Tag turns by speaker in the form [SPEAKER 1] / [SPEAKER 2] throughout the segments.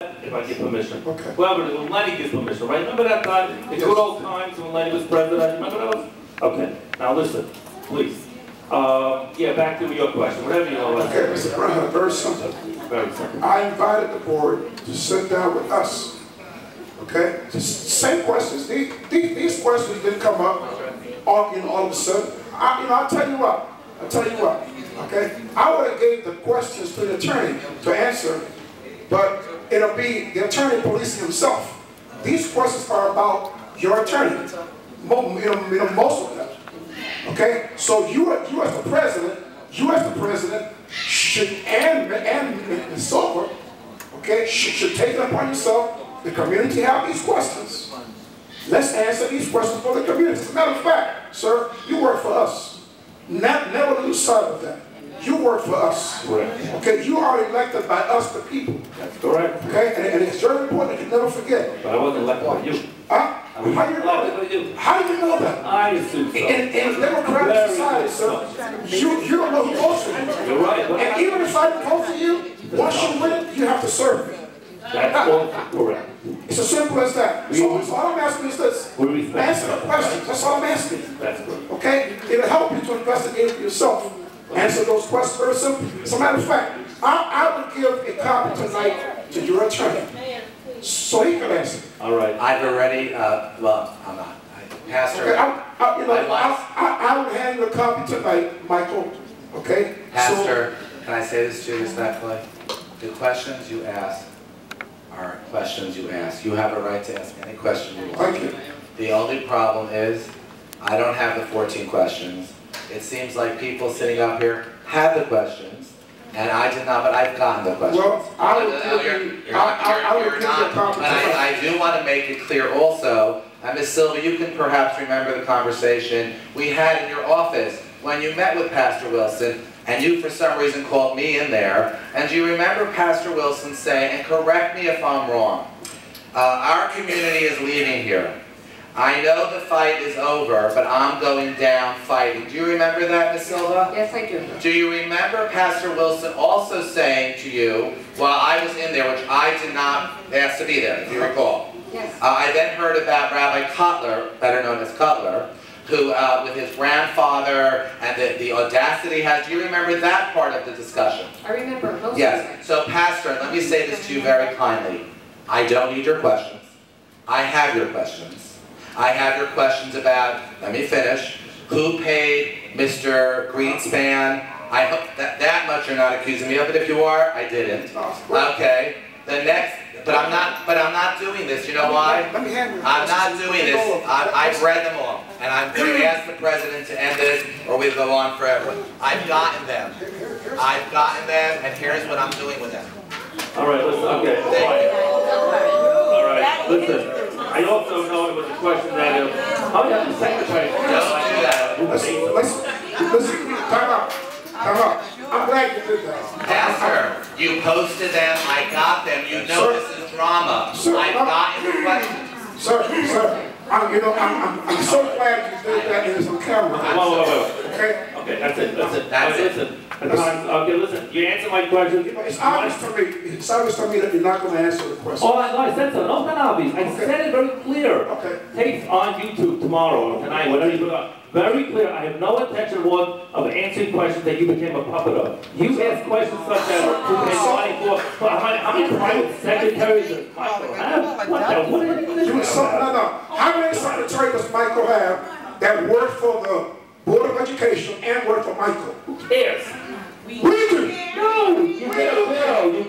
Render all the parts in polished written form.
[SPEAKER 1] If I get permission.
[SPEAKER 2] Okay.
[SPEAKER 1] Well, when Lenny gets permission, right? Remember that time? The good old times when Lenny was president? Remember those? Okay. Now listen, please. Yeah, back to your question. Whatever you know.
[SPEAKER 2] Okay, Mr. Brown, very simple.
[SPEAKER 1] Very simple.
[SPEAKER 2] I invited the board to sit down with us. Okay? Just same questions. These questions didn't come up all of a sudden. I'll tell you what. Okay? I would have gave the questions to the attorney to answer, but it'll be the attorney policing himself. These questions are about your attorney. Most of them. Okay? So you as the president, should, and so forth, okay, should take it upon yourself. The community have these questions. Let's answer these questions for the community. As a matter of fact, sir, you work for us. Never lose sight of that. You work for us.
[SPEAKER 1] Correct.
[SPEAKER 2] Okay, you are elected by us, the people.
[SPEAKER 1] That's correct.
[SPEAKER 2] Okay, and it's very important that you never forget.
[SPEAKER 1] But I wasn't elected by you.
[SPEAKER 2] Huh? How do you know that? How do you know that?
[SPEAKER 1] I assume so.
[SPEAKER 2] In a democratic society, sir, you don't know who votes for you.
[SPEAKER 1] You're right.
[SPEAKER 2] And even if I vote for you, once you win, you have to serve me.
[SPEAKER 1] That's all correct.
[SPEAKER 2] It's as simple as that. So all I'm asking is this. Answer the questions. That's all I'm asking.
[SPEAKER 1] That's good.
[SPEAKER 2] Okay? It'll help you to investigate for yourself. Answer those questions very simply. As a matter of fact, I would give a copy tonight to your attorney, so he can answer.
[SPEAKER 1] All right.
[SPEAKER 3] I've already, well, I'm not. Pastor,
[SPEAKER 2] Okay, I would hand you a copy tonight, Michael. Okay?
[SPEAKER 3] Pastor, can I say this to you respectfully? The questions you ask are questions you ask. You have a right to ask any question you want.
[SPEAKER 2] Thank you.
[SPEAKER 3] The only problem is, I don't have the 14 questions. It seems like people sitting up here have the questions, and I did not, but I've gotten the questions.
[SPEAKER 2] Well, I would give you a copy.
[SPEAKER 3] But I do want to make it clear also, and Ms. Silva, you can perhaps remember the conversation we had in your office when you met with Pastor Wilson, and you for some reason called me in there, and do you remember Pastor Wilson saying, and correct me if I'm wrong, our community is leaving here. I know the fight is over, but I'm going down fighting. Do you remember that, Ms. Silva?
[SPEAKER 4] Yes, I do.
[SPEAKER 3] Do you remember Pastor Wilson also saying to you, while I was in there, which I did not ask to be there, if you recall?
[SPEAKER 4] Yes.
[SPEAKER 3] I then heard about Rabbi Cutler, better known as Cutler, who, with his grandfather and the audacity he has. Do you remember that part of the discussion?
[SPEAKER 4] I remember most of it.
[SPEAKER 3] Yes. So, Pastor, let me say this to you very kindly. I don't need your questions. I have your questions. I have your questions about, let me finish, who paid Mr. Greenspan. I hope that much you're not accusing me of it. If you are, I didn't. Okay. The next, but I'm not doing this. You know why? I'm not doing this. I've read them all, and I'm going to ask the president to end this, or we'll go on forever. I've gotten them. And here's what I'm doing with them.
[SPEAKER 1] All right. Listen. Okay. All right. Listen. I also know it was a question that how about the secretary?
[SPEAKER 3] Don't do that.
[SPEAKER 2] Listen, time out. I'm glad you did that.
[SPEAKER 3] Pastor, you posted them, I got them, you know this is drama. I've gotten the questions.
[SPEAKER 2] Sir, I'm so glad you did that, and it's on camera.
[SPEAKER 1] Whoa.
[SPEAKER 2] Okay?
[SPEAKER 1] That's it. Listen. Okay, listen. You answer my question.
[SPEAKER 2] It's obvious to me that you're not going to answer the question.
[SPEAKER 1] Oh, I said so. No, it's not obvious. I said it very clear.
[SPEAKER 2] Okay.
[SPEAKER 1] Tapes on YouTube tomorrow or tonight, whatever you put on. Very clear. I have no intention of answering questions that you became a puppet of. You ask questions such as who pays money for how many private secretaries does Michael have? What
[SPEAKER 2] No. How many secretaries does Michael have that work for the Board of Education and work for Michael?
[SPEAKER 1] Who cares?
[SPEAKER 2] We do.
[SPEAKER 1] No, you get a bill. We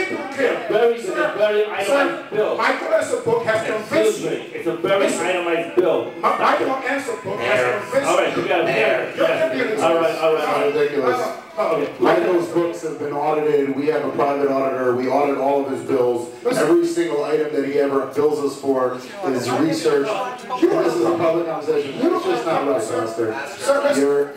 [SPEAKER 1] don't care. Very itemized bill.
[SPEAKER 2] Michael Esser has convinced me.
[SPEAKER 1] It's a very itemized bill.
[SPEAKER 2] Michael Esser has convinced me.
[SPEAKER 1] All right, together. All right.
[SPEAKER 5] Ridiculous. Michael's books have been audited. We have a private auditor. We audit all of his bills. Every single item that he ever bills us for is researched. This is a public conversation. It's just not right, Pastor.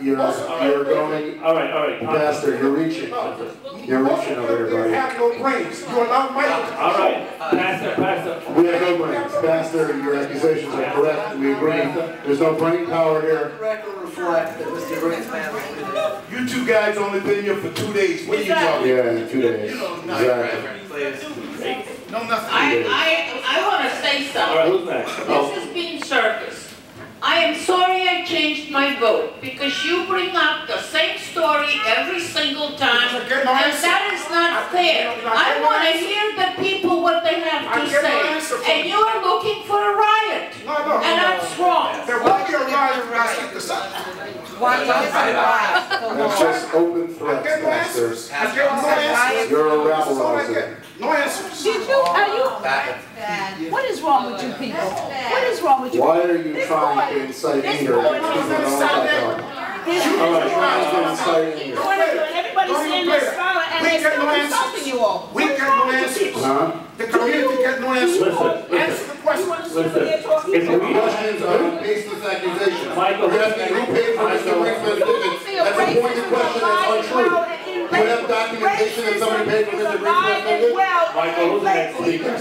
[SPEAKER 5] You're going.
[SPEAKER 1] All right.
[SPEAKER 5] Pastor, you're reaching. You're reaching over here, buddy.
[SPEAKER 2] You have no brains. You allow Michael.
[SPEAKER 1] All right, Pastor.
[SPEAKER 5] We have no brains. Pastor, your accusations are correct. We agree. There's no brain power here.
[SPEAKER 3] Record reflect that Mr. Greenspan.
[SPEAKER 6] You two guys only been here for 2 days. What are you talking about?
[SPEAKER 5] Yeah, 2 days. Exactly.
[SPEAKER 3] Please.
[SPEAKER 2] No, nothing.
[SPEAKER 4] I want to say
[SPEAKER 1] All right,
[SPEAKER 4] something.
[SPEAKER 1] who's next?
[SPEAKER 4] This is being circus. I am sorry I changed my vote because you bring up the same story every single time, and that is not fair. I want to hear the people what they have to say, and you are looking for a riot, and that's wrong.
[SPEAKER 2] There won't be a riot if I keep this up.
[SPEAKER 6] Why is it right?
[SPEAKER 5] That's just open threats,
[SPEAKER 2] I get no answers.
[SPEAKER 5] masters.
[SPEAKER 2] I get no answers.
[SPEAKER 5] You're a
[SPEAKER 2] That's
[SPEAKER 5] rabble
[SPEAKER 2] all I
[SPEAKER 5] rouser.
[SPEAKER 2] get. No answers.
[SPEAKER 6] Did you, what is wrong with you people? What is wrong with you?
[SPEAKER 5] Why are you trying to incite anger? All right, trying to incite anger.
[SPEAKER 6] Everybody's saying this smaller and they're still insulting you all.
[SPEAKER 2] We get no answers.
[SPEAKER 5] Huh?
[SPEAKER 2] The community get no answers.
[SPEAKER 1] Listen,
[SPEAKER 2] Answer the question.
[SPEAKER 1] listen. If
[SPEAKER 5] The
[SPEAKER 1] we,
[SPEAKER 5] questions are baseless accusations.
[SPEAKER 1] Michael,
[SPEAKER 5] We're asking who paid for Mr. Brinkman's ticket. That's a pointed question that's untrue. You have documentation that somebody paid for Mr. Brinkman's ticket?
[SPEAKER 1] Michael, who's the next speaker?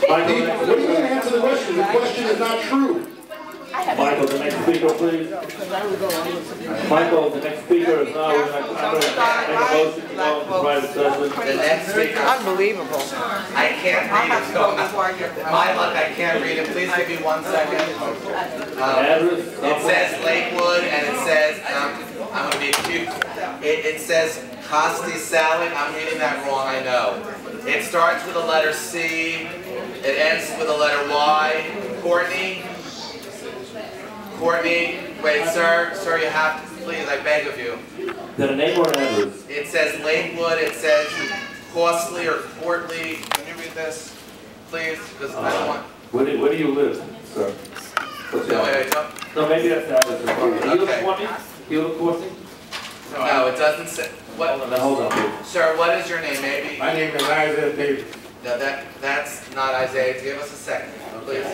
[SPEAKER 1] Michael, the next
[SPEAKER 5] What do you mean
[SPEAKER 1] speaker.
[SPEAKER 5] answer the question? The question is not true.
[SPEAKER 1] Michael, the next speaker, please. Michael, the next speaker is now, we're going to make a motion to go into private session.
[SPEAKER 3] The next speaker,
[SPEAKER 6] Unbelievable.
[SPEAKER 3] I can't read it, so my luck, I can't read it. Please give me 1 second.
[SPEAKER 1] Address?
[SPEAKER 3] It says Lakewood, and it says, and I'm going to be accused. It says Costi Salad. I'm reading that wrong, I know. It starts with the letter C. It ends with the letter Y. Courtney, wait, sir, you have to, please, I beg of you.
[SPEAKER 1] Is that a name or an address?
[SPEAKER 3] It says Lakewood, it says Costly or Courtly. Can you read this, please? Because I don't want.
[SPEAKER 1] Where do you live, sir? What's your
[SPEAKER 3] No,
[SPEAKER 1] name?
[SPEAKER 3] wait, don't.
[SPEAKER 1] No, maybe that's the address. Do you live 20? Do you live 40?
[SPEAKER 3] No, it doesn't say. What?
[SPEAKER 1] Hold on, please.
[SPEAKER 3] Sir, what is your name, maybe?
[SPEAKER 7] My name is Isaiah Davis.
[SPEAKER 3] No, that's not Isaiah. Give us a second, please.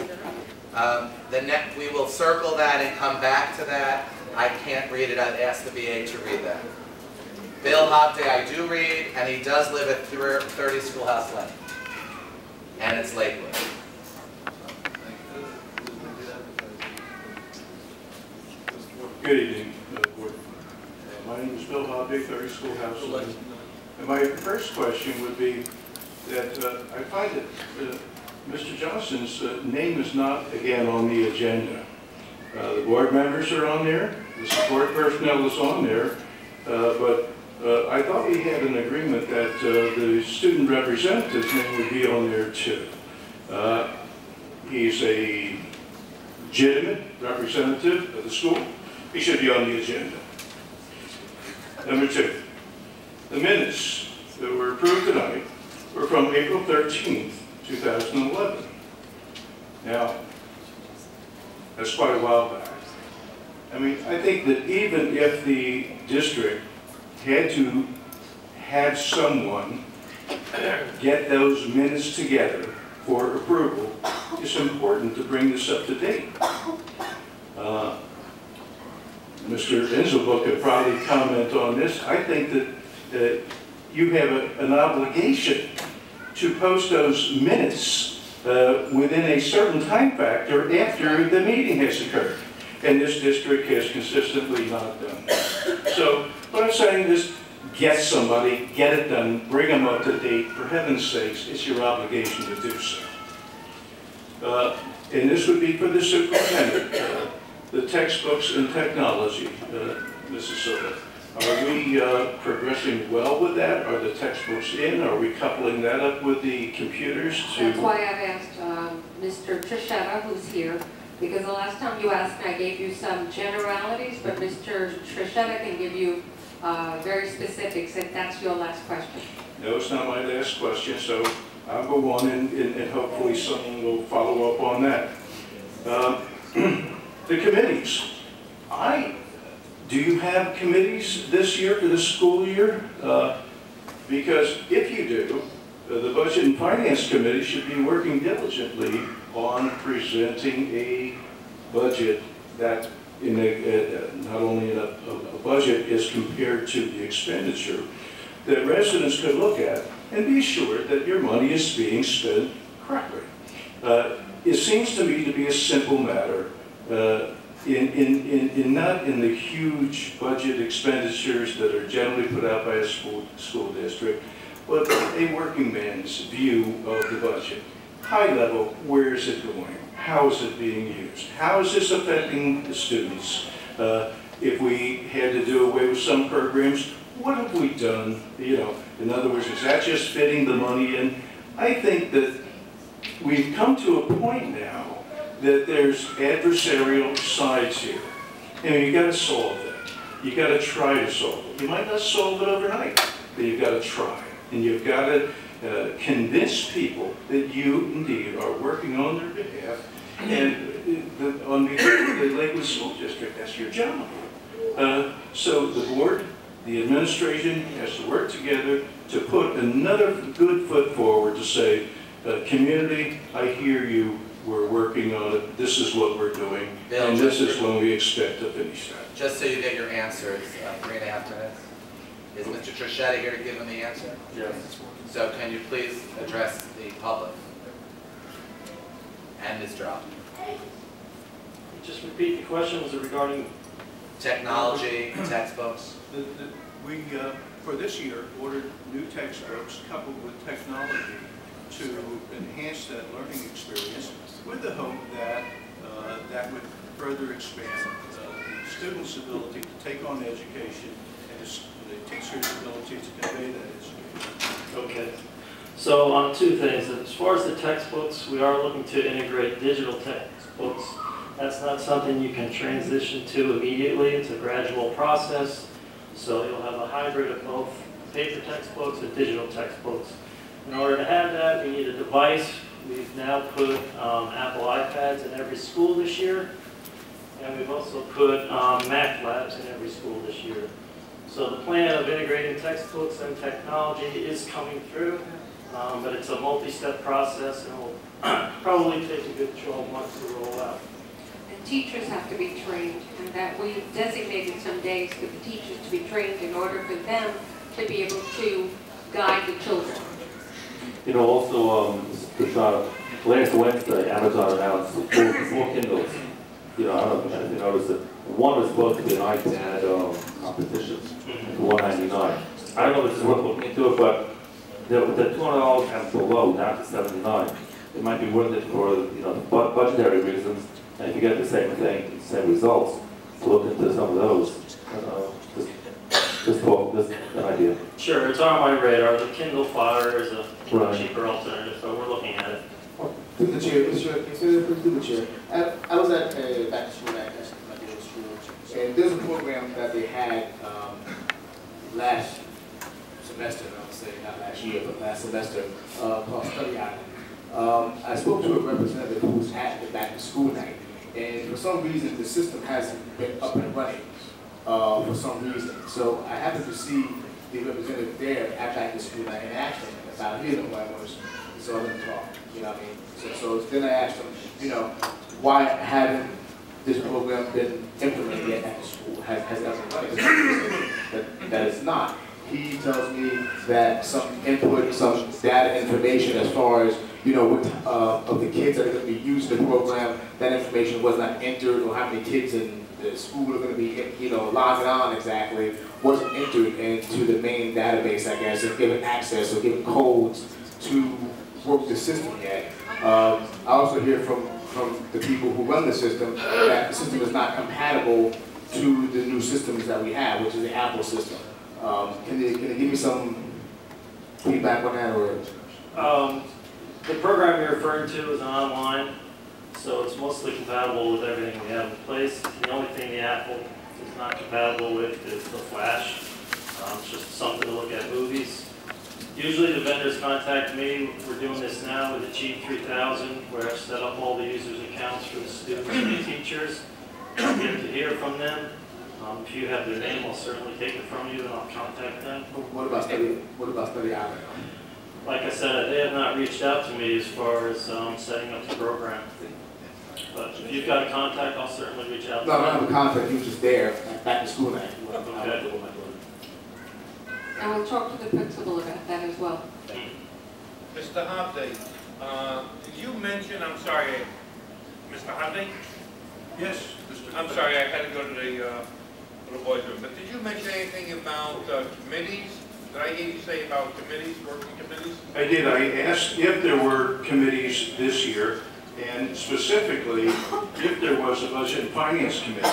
[SPEAKER 3] We will circle that and come back to that. I can't read it. I'd ask the VA to read that. Bill Hopday, I do read, and he does live at 30 Schoolhouse Lane. And it's Lakewood.
[SPEAKER 7] Good evening, Board. My name is Bill Hobby, 30 Schoolhouse Lane. And my first question would be that I find that Mr. Johnson's name is not again on the agenda. The board members are on there, the support personnel is on there, but I thought we had an agreement that the student representative's name would be on there too. He's a legitimate representative of the school. He should be on the agenda. Number two, the minutes that were approved tonight were from April 13th, 2011. Now, that's quite a while back. I mean, I think that even if the district had to have someone get those minutes together for approval, it's important to bring this up to date. Mr. Inselbook could probably comment on this. I think that you have an obligation to post those minutes within a certain time factor after the meeting has occurred. And this district has consistently not done that. So what I'm saying is get somebody, get it done, bring them up to date. For heaven's sakes, it's your obligation to do so. And this would be for the superintendent. The textbooks and technology, Mrs. Silva. Are we progressing well with that? Are the textbooks in? Are we coupling that up with the computers?
[SPEAKER 8] That's why I've asked Mr. Trichetta, who's here, because the last time you asked me, I gave you some generalities, but Mr. Trichetta can give you very specifics if that's your last question.
[SPEAKER 7] No, it's not my last question, so I'll go on and hopefully someone will follow up on that. The committees. Do you have committees this year for the school year? Because if you do, the Budget and Finance Committee should be working diligently on presenting a budget that not only in a budget is compared to the expenditure, that residents could look at and be sure that your money is being spent correctly. It seems to me to be a simple matter. Not in the huge budget expenditures that are generally put out by a school district, but a working man's view of the budget. High level, where is it going? How is it being used? How is this affecting the students? If we had to do away with some programs, what have we done? You know, in other words, is that just fitting the money in? I think that we've come to a point now that there's adversarial sides here. And you got to solve that. You got to try to solve it. You might not solve it overnight, but you've got to try. And you've got to convince people that you indeed are working on their behalf and on behalf of the Lakewood School District. That's your job. So the board, the administration has to work together to put another good foot forward to say, community, I hear you, we're working on it, this is what we're doing,
[SPEAKER 3] Bill,
[SPEAKER 7] and this is when we expect to finish that.
[SPEAKER 3] Just so you get your answers, 3.5 minutes. Is Mr. Trichetta here to give him the answer?
[SPEAKER 1] Yes.
[SPEAKER 3] So can you please address the public and Ms. Drop?
[SPEAKER 9] Just repeat the question, was it regarding?
[SPEAKER 3] Technology, textbooks?
[SPEAKER 7] We, for this year, ordered new textbooks coupled with technology to enhance that learning experience with the hope that that would further expand the student's ability to take on education and the teacher's ability to convey that education.
[SPEAKER 9] Okay. So on two things. As far as the textbooks, we are looking to integrate digital textbooks. That's not something you can transition to immediately. It's a gradual process. So you'll have a hybrid of both paper textbooks and digital textbooks. In order to have that, we need a device. We've now put Apple iPads in every school this year. And we've also put Mac labs in every school this year. So the plan of integrating textbooks and technology is coming through, but it's a multi-step process and it will probably take a good 12 months to roll out.
[SPEAKER 8] And teachers have to be trained, and that we designated some days for the teachers to be trained in order for them to be able to guide the children.
[SPEAKER 1] You know, also, Prashad, last Wednesday, Amazon announced 4 Kindles. You know, I don't know if you noticed it. One was supposed to be an iPad competition for $199. I don't know if it's worth looking into it, but the $200 and below, down to $79. It might be worth it for, you know, budgetary reasons. And if you get the same thing, same results, to look into some of those. Just an idea.
[SPEAKER 9] Sure, it's on my radar. The Kindle Fire is a cheaper alternative, so we're looking at it.
[SPEAKER 5] Through the chair, through the chair. I was at a back to school at my middle school, and there's a program that they had last semester, I would say, not last year, but last semester, called Study Island. I spoke to a representative who was at the back to school night, and for some reason the system hasn't been up and running for some reason. So I happened to see the representative there at back to school night and asked him about his and what was, so I let him talk. You know what I mean? So then I asked him, you know, why hadn't this program been implemented yet at the school? Has that been done? That it's not. He tells me that some input, some data information as far as, you know, what of the kids that are going to be using the program, that information was not entered, or how many kids in the school are going to be, you know, logging on exactly, wasn't entered into the main database, I guess, and given access or given codes to work the system yet. I also hear from the people who run the system that the system is not compatible to the new systems that we have, which is the Apple system. Can you give me some feedback on that? Or
[SPEAKER 9] The program you're referring to is online, so it's mostly compatible with everything we have in place. The only thing the Apple is not compatible with is the Flash. It's just something to look at movies. Usually the vendors contact me. We're doing this now with the PT-3, where I've set up all the users' accounts for the students and the teachers. I get to hear from them. If you have their name, I'll certainly take it from you and I'll contact them.
[SPEAKER 5] what about Study Island?
[SPEAKER 9] Like I said, they have not reached out to me as far as setting up the program. But if you've got a contact, I'll certainly reach out to
[SPEAKER 5] No, I don't have a contact. You were just there, back to school night.
[SPEAKER 9] Okay.
[SPEAKER 8] And we'll talk to the principal about that as well.
[SPEAKER 10] Mr. Hovde, did you mention, I'm sorry, Mr. Hovde?
[SPEAKER 7] Yes, Mr.
[SPEAKER 10] I'm sorry, I had to go to the little boys' room, but did you mention anything about committees Did I hear you say about committees, working committees?
[SPEAKER 7] I did. I asked if there were committees this year, and specifically if there was a Budget and Finance Committee,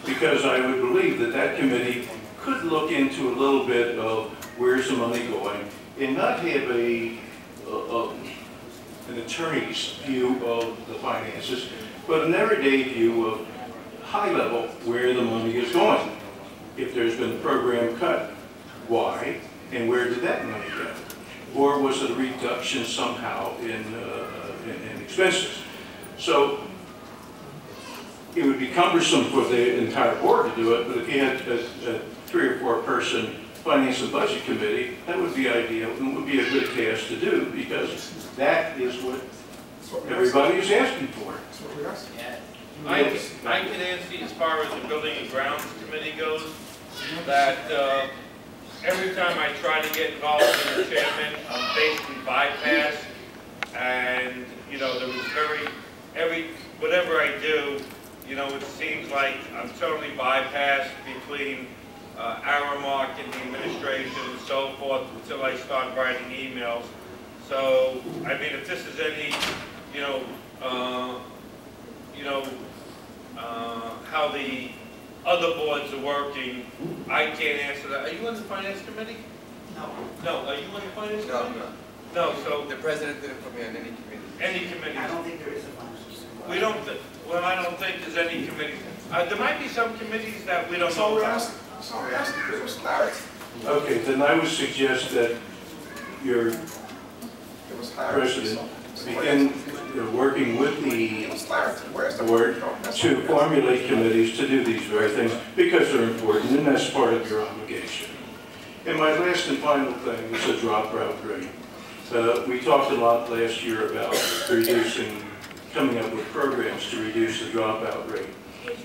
[SPEAKER 7] because I would believe that that committee could look into a little bit of where's the money going, and not have an attorney's view of the finances, but an everyday view of high level where the money is going. If there's been a program cut, why, and where did that money go? Or was it a reduction somehow in expenses? So it would be cumbersome for the entire board to do it, but if you had a 3 or 4 person Finance and Budget Committee, that would be ideal and would be a good task to do, because that is what everybody is asking for.
[SPEAKER 10] I can answer as far as the Building and Grounds Committee goes, that every time I try to get involved in the chairman, I'm basically bypassed, and you know, there was whatever I do, you know, it seems like I'm totally bypassed between Aramark and the administration and so forth until I start writing emails. So, I mean, if this is any, how the other boards are working, I can't answer that. Are you on the Finance Committee?
[SPEAKER 11] No.
[SPEAKER 10] No, are you on the Finance Committee?
[SPEAKER 11] No.
[SPEAKER 10] No, so...
[SPEAKER 11] The president didn't put me on any committee.
[SPEAKER 10] Any committee?
[SPEAKER 11] I don't think there is a finance committee.
[SPEAKER 10] We don't, well, I don't think there's any committee. There might be some committees that we don't
[SPEAKER 2] That's all
[SPEAKER 10] know
[SPEAKER 2] we're
[SPEAKER 10] about.
[SPEAKER 2] asking. That's all we're asking. There was clarity.
[SPEAKER 7] Okay, then I would suggest that your
[SPEAKER 2] There was clarity.
[SPEAKER 7] president begin working with the
[SPEAKER 2] There was clarity. Where's the
[SPEAKER 7] board to formulate committees to do these very things, because they're important, and that's part of your obligation. And my last and final thing is the dropout rate. We talked a lot last year about coming up with programs to reduce the dropout rate.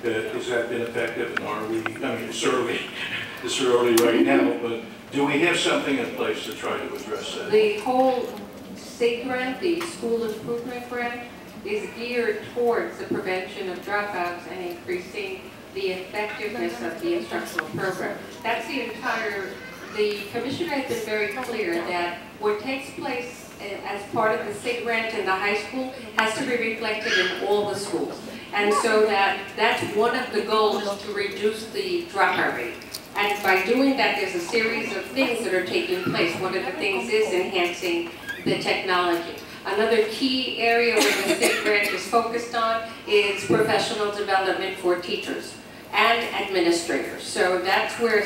[SPEAKER 7] Has that been effective, and are we, I mean, it's early right now, but do we have something in place to try to address that?
[SPEAKER 8] The whole SIG grant, the School Improvement Grant, is geared towards the prevention of dropouts and increasing the effectiveness of the instructional program. That's the commissioner has been very clear that what takes place as part of the SIG grant in the high school has to be reflected in all the schools. And so that's one of the goals, to reduce the dropout rate. And by doing that, there's a series of things that are taking place. One of the things is enhancing the technology. Another key area where the SIG grant is focused on is professional development for teachers and administrators. So that's where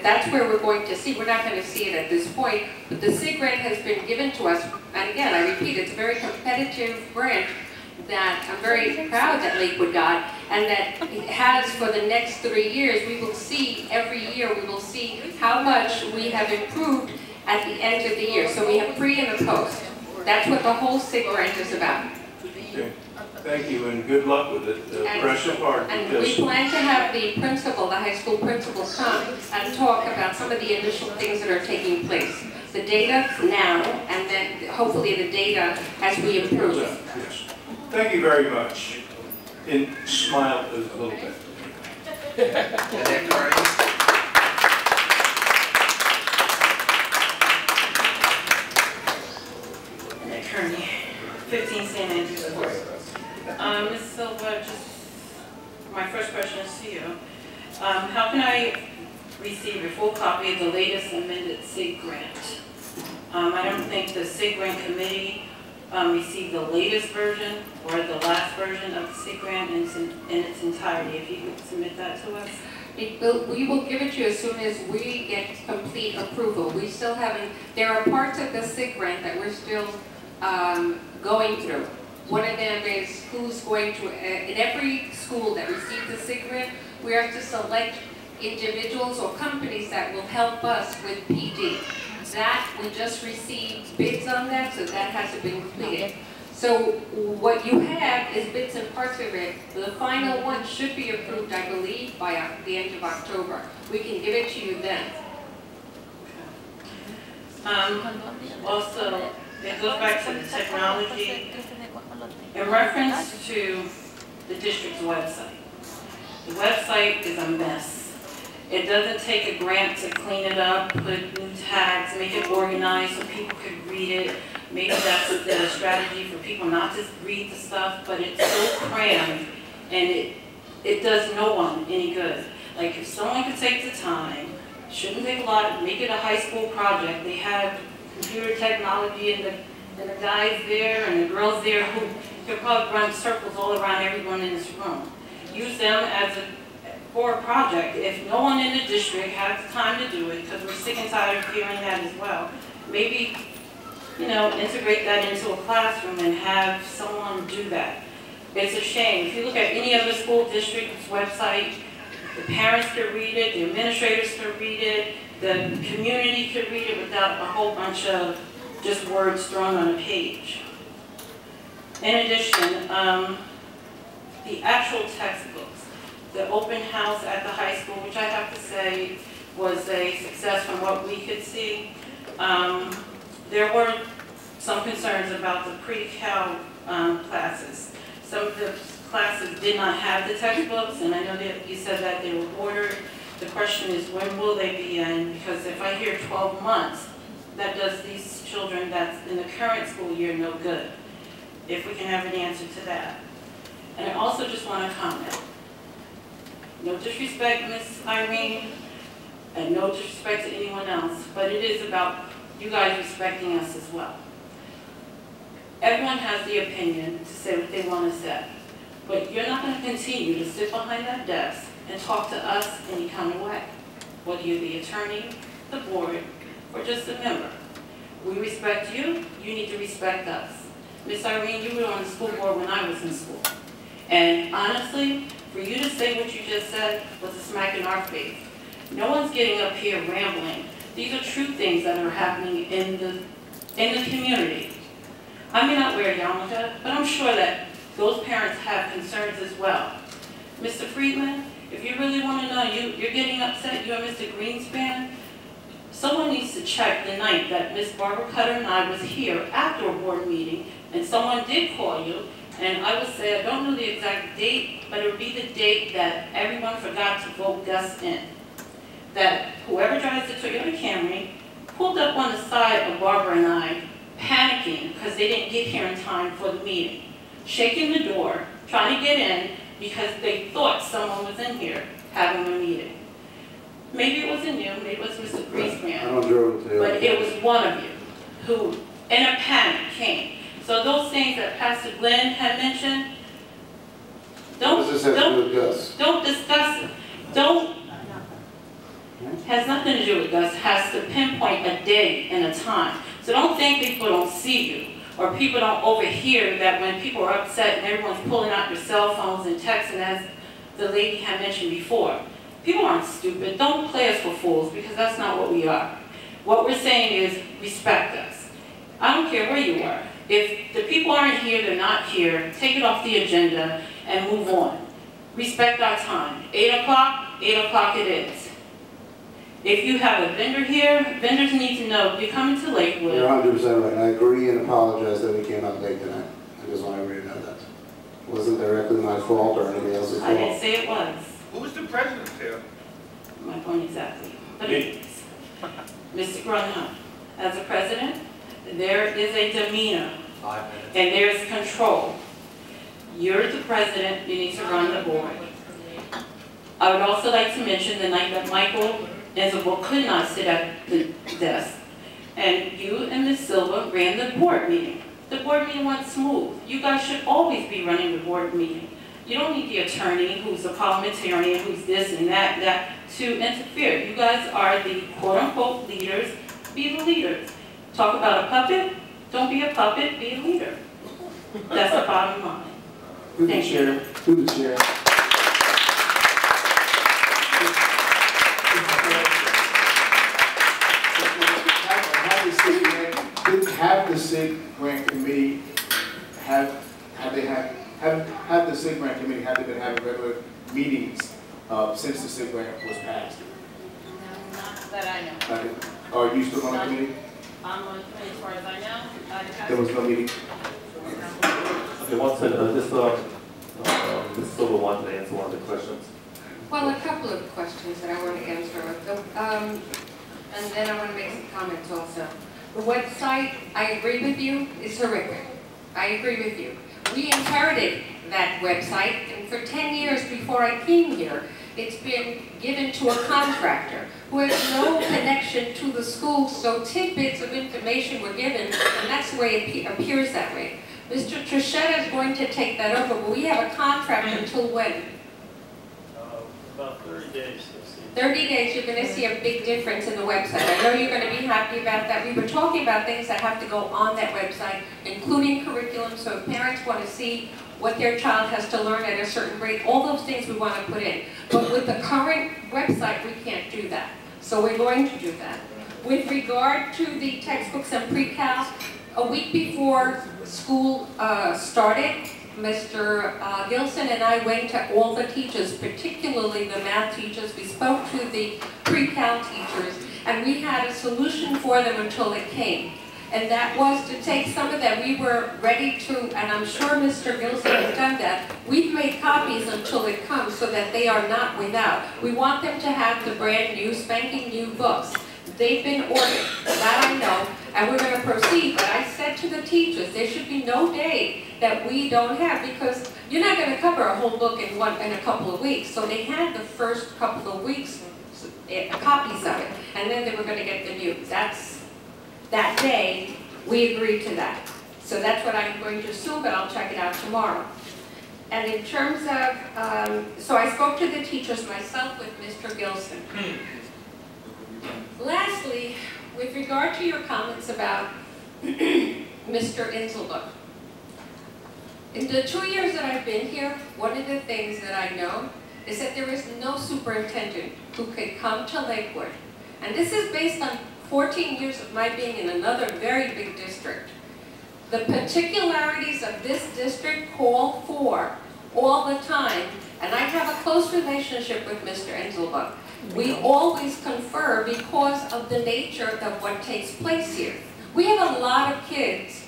[SPEAKER 8] that's where we're going to see, we're not going to see it at this point, but the SIG grant has been given to us, and again, I repeat, it's a very competitive grant that I'm very proud that Lakewood got, and that it has for the next 3 years. We will see, every year, we will see how much we have improved at the end of the year. So we have pre and a post. That's what the whole SIG grant is about.
[SPEAKER 7] Okay. Thank you, and good luck with it. Press it hard.
[SPEAKER 8] And we plan to have the principal, the high school principal, come and talk about some of the initial things that are taking place. The data now, and then hopefully the data as we improve.
[SPEAKER 7] Yes. Thank you very much. And smile a little bit.
[SPEAKER 12] Annette Kearney, 15 St. Andrews Court. Ms. Silva, my first question is to you. How can I receive a full copy of the latest amended SIG grant? I don't think the SIG grant committee received the latest version or the last version of the SIG grant in its entirety. If you could submit that to us.
[SPEAKER 8] We will give it to you as soon as we get complete approval. We still haven't, there are parts of the SIG grant that we're still going through. One of them is who's going to, in every school that receives the SIG grant, we have to select individuals or companies that will help us with PD. That, we just received bids on that, so that hasn't been completed. So what you have is bits and parts of it. The final one should be approved, I believe, by the end of October. We can give it to you then.
[SPEAKER 12] Also, it goes back to the technology. In reference to the district's website, the website is a mess. It doesn't take a grant to clean it up, put new tags, make it organized so people could read it. Maybe that's the strategy for people not to read the stuff, but it's so crammed and it does no one any good. Like if someone could take the time, shouldn't take a lot, make it a high school project. They have computer technology and the guys there and the girls there who could probably run circles all around everyone in this room. Use them as for a project. If no one in the district has time to do it, because we're sick and tired of hearing that as well, maybe, you know, integrate that into a classroom and have someone do that. It's a shame. If you look at any other school district's website, the parents could read it, the administrators could read it, the community could read it without a whole bunch of just words thrown on a page. In addition, the actual textbooks, the open house at the high school, which I have to say was a success from what we could see. There were some concerns about the pre-cal classes. Some of the classes did not have the textbooks, and I know that you said that they were ordered. The question is, when will they be in? Because if I hear 12 months, that does these children that's in the current school year no good. If we can have an answer to that. And I also just want to comment. No disrespect, Miss Irene, and no disrespect to anyone else, but it is about you guys respecting us as well. Everyone has the opinion to say what they want to say, but you're not going to continue to sit behind that desk and talk to us any kind of way, whether you're the attorney, the board, or just a member. We respect you, you need to respect us. Miss Irene, you were on the school board when I was in school. And honestly, for you to say what you just said was a smack in our face. No one's getting up here rambling. These are true things that are happening in the community. I may not wear a yarmulke, but I'm sure that those parents have concerns as well. Mr. Friedman, if you really want to know, you're getting upset, you and Mr. Greenspan, someone needs to check the night that Miss Barbara Cutter and I was here after a board meeting, and someone did call you, and I would say, I don't know the exact date, but it would be the date that everyone forgot to vote Gus in. That whoever drives the Toyota Camry pulled up on the side of Barbara and I, panicking because they didn't get here in time for the meeting, shaking the door, trying to get in because they thought someone was in here having a meeting. Maybe it wasn't you, maybe it was Mr. Greenspan,
[SPEAKER 5] I don't drive with you.
[SPEAKER 12] but it was one of you who, in a panic, came. So those things that Pastor Glenn had mentioned, don't discuss it. Has nothing to do with Gus, has to pinpoint a day and a time. So don't think people don't see you, or people don't overhear that when people are upset and everyone's pulling out their cell phones and texting, as the lady had mentioned before. People aren't stupid. Don't play us for fools, because that's not what we are. What we're saying is respect us. I don't care where you are. If the people aren't here, they're not here. Take it off the agenda and move on. Respect our time. 8 o'clock, 8 o'clock it is. If you have a vendor here, vendors need to know you're coming to Lakewood.
[SPEAKER 5] You're 100% right, and I agree and apologize that we came out late tonight. I just want everybody to know that. It wasn't directly my fault or anybody else's fault.
[SPEAKER 12] I didn't say it was.
[SPEAKER 10] Who's the president here?
[SPEAKER 12] My point exactly. But anyways, Mr. Grunham, as a president, there is a demeanor,
[SPEAKER 3] 5 minutes.
[SPEAKER 12] and there's control. You're the president, you need to run the board. I would also like to mention the night that Michael Isabel could not sit at the desk, and you and Ms. Silva ran the board meeting. The board meeting went smooth. You guys should always be running the board meeting. You don't need the attorney who's a parliamentarian, who's this and that to interfere. You guys are the quote-unquote leaders. Be the leaders. Talk about a puppet, don't be a puppet, be a leader. That's the bottom line. Thank you.
[SPEAKER 5] Through the chair.
[SPEAKER 13] Have the SIG grant committee have they been having regular meetings since the SIG grant was passed?
[SPEAKER 12] Not that I know.
[SPEAKER 13] Are you still on the committee?
[SPEAKER 12] I'm on the committee as far as I know.
[SPEAKER 13] There was no meeting.
[SPEAKER 1] Okay, one second. This Silva wanted to answer one of the questions.
[SPEAKER 8] Well, a couple of questions that I want to answer. And then I want to make some comments also. The website, I agree with you, is horrific. I agree with you. We inherited that website, and for 10 years before I came here, it's been given to a contractor who has no connection to the school, so tidbits of information were given, and that's the way it appears that way. Mr. Trishetta is going to take that over, but we have a contract until when?
[SPEAKER 9] About 30 days.
[SPEAKER 8] 30 days, you're going to see a big difference in the website. I know you're going to be happy about that. We were talking about things that have to go on that website, including curriculum, so if parents want to see what their child has to learn at a certain grade, all those things we want to put in. But with the current website, we can't do that. So we're going to do that. With regard to the textbooks and pre-cal, a week before school started, Mr. Gilson and I went to all the teachers, particularly the math teachers. We spoke to the pre-cal teachers, and we had a solution for them until it came. And that was to take some of that. We were ready to, and I'm sure Mr. Gilson has done that, we've made copies until it comes so that they are not without. We want them to have the brand new, spanking new books. They've been ordered, that I know, and we're going to proceed. But I said to the teachers, there should be no day that we don't have, because you're not going to cover a whole book in a couple of weeks. So they had the first couple of weeks copies of it, and then they were going to get the new. That day, we agreed to that. So that's what I'm going to assume, but I'll check it out tomorrow. And in terms of, so I spoke to the teachers myself with Mr. Gilson. Lastly, with regard to your comments about Mr. Inselbuck, in the 2 years that I've been here, one of the things that I know is that there is no superintendent who could come to Lakewood. And this is based on 14 years of my being in another very big district. The particularities of this district call for all the time, and I have a close relationship with Mr. Inselbuck. We always confer because of the nature of what takes place here. We have a lot of kids,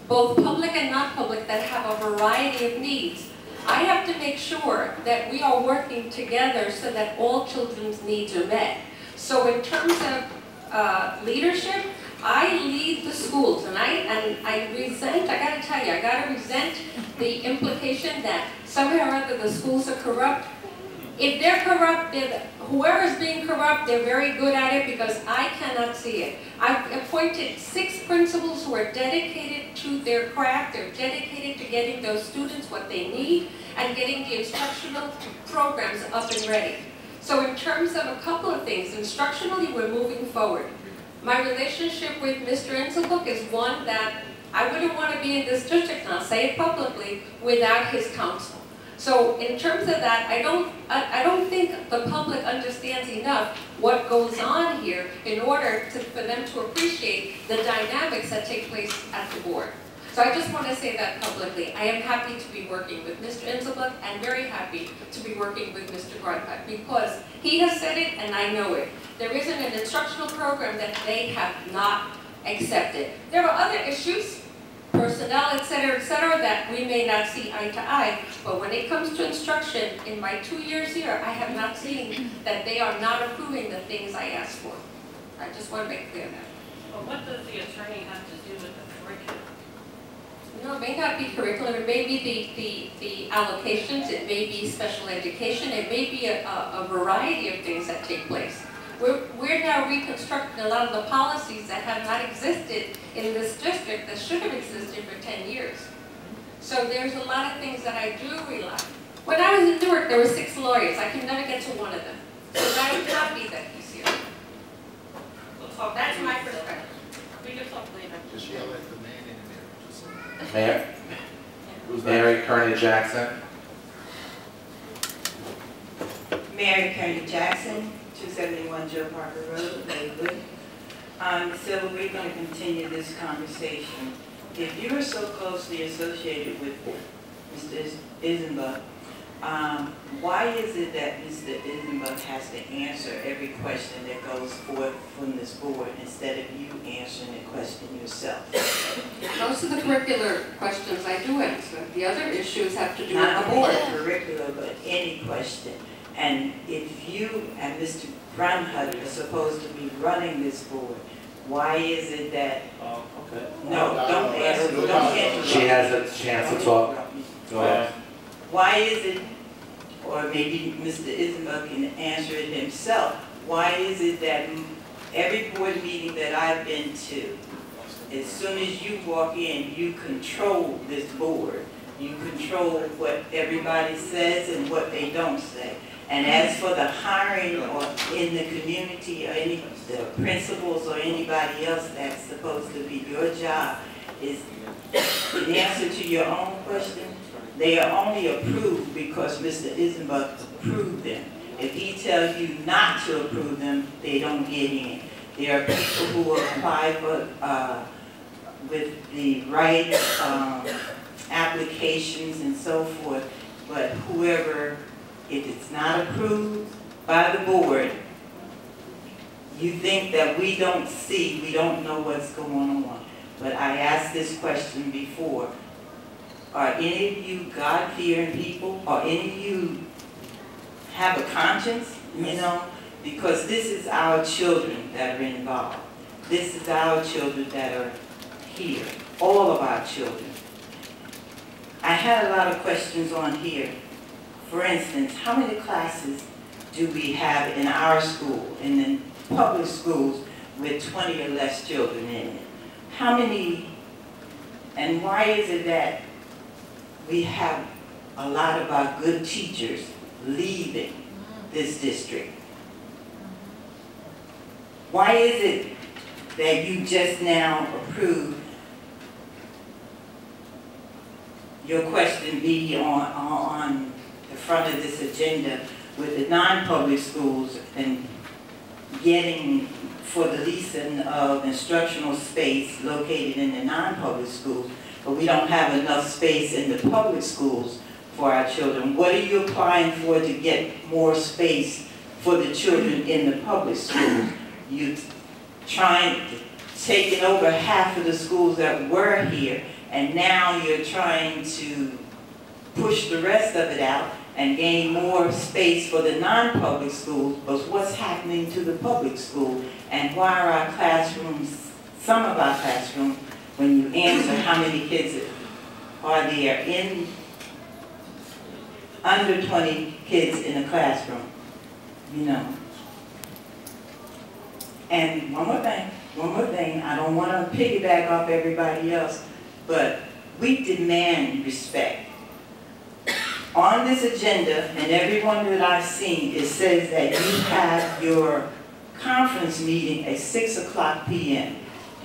[SPEAKER 8] both public and non-public, that have a variety of needs. I have to make sure that we are working together so that all children's needs are met. So in terms of leadership, I lead the schools, and I resent, I gotta tell you, I gotta resent the implication that somehow or other the schools are corrupt. If they're corrupt, whoever's being corrupt, they're very good at it, because I cannot see it. I've appointed 6 principals who are dedicated to their craft. They're dedicated to getting those students what they need and getting the instructional programs up and ready. So in terms of a couple of things, instructionally, we're moving forward. My relationship with Mr. Inselbuck is one that I wouldn't want to be in this district, and I'll say it publicly, without his counsel. So in terms of that, I don't think the public understands enough what goes on here in order for them to appreciate the dynamics that take place at the board. So I just want to say that publicly. I am happy to be working with Mr. Inselbuck and very happy to be working with Mr. Garthat, because he has said it and I know it. There isn't an instructional program that they have not accepted. There are other issues, personnel, et cetera, that we may not see eye to eye, but when it comes to instruction, in my 2 years here, I have not seen that they are not approving the things I asked for. I just want to make clear that.
[SPEAKER 12] Well, what does the attorney have to do with the curriculum?
[SPEAKER 8] No, it may not be curriculum, it may be the allocations, it may be special education, it may be a variety of things that take place. We're now reconstructing a lot of the policies that have not existed in this district that should have existed for 10 years. So there's a lot of things that I do rely. When I was in Newark, there were 6 lawyers. I could never get to one of them. So I'm happy that he's here. That's my perspective.
[SPEAKER 12] We can talk later.
[SPEAKER 11] Just yell at the man in there.
[SPEAKER 3] Mary Kearney Jackson.
[SPEAKER 14] Mary Kearney Jackson, 271 Joe Parker Road, Lakewood. So we're going to continue this conversation. If you are so closely associated with Mr. Isenbuck, why is it that Mr. Isenbuck has to answer every question that goes forth from this board instead of you answering the question yourself?
[SPEAKER 8] Most of the curricular questions I do answer. The other issues have to do with
[SPEAKER 14] Not
[SPEAKER 8] the board.
[SPEAKER 14] only curricular, but any question. And if you and Mr. Grunhut are supposed to be running this board, why is it that...
[SPEAKER 1] Okay.
[SPEAKER 14] No, don't answer, don't interrupt.
[SPEAKER 3] She has a chance to talk. Go ahead.
[SPEAKER 14] Why is it, or maybe Mr. Isabel can answer it himself, why is it that every board meeting that I've been to, as soon as you walk in, you control this board. You control what everybody says and what they don't say. And as for the hiring or in the community or any the principals or anybody else that's supposed to be your job, is in answer to your own question, they are only approved because Mr. Isambard approved them. If he tells you not to approve them, they don't get in. There are people who apply for with the right applications and so forth, but whoever, if it's not approved by the board, you think that we don't see, we don't know what's going on. But I asked this question before. Are any of you God-fearing people? Or any of you have a conscience? You know? Because this is our children that are involved. This is our children that are here. All of our children. I had a lot of questions on here. For instance, how many classes do we have in our school, in the public schools, with 20 or less children in it? How many, and why is it that we have a lot of our good teachers leaving this district? Why is it that you just now approved your question be on the front of this agenda with the non-public schools and getting for the leasing of instructional space located in the non-public schools, but we don't have enough space in the public schools for our children? What are you applying for to get more space for the children in the public schools? You taking over half of the schools that were here, and now you're trying to push the rest of it out and gain more space for the non-public schools. But what's happening to the public school? And why are our classrooms, some of our classrooms, when you answer how many kids are there in, under 20 kids in a classroom, you know? And one more thing, I don't want to piggyback off everybody else, but we demand respect. On this agenda, and everyone that I've seen, it says that you have your conference meeting at 6:00 p.m.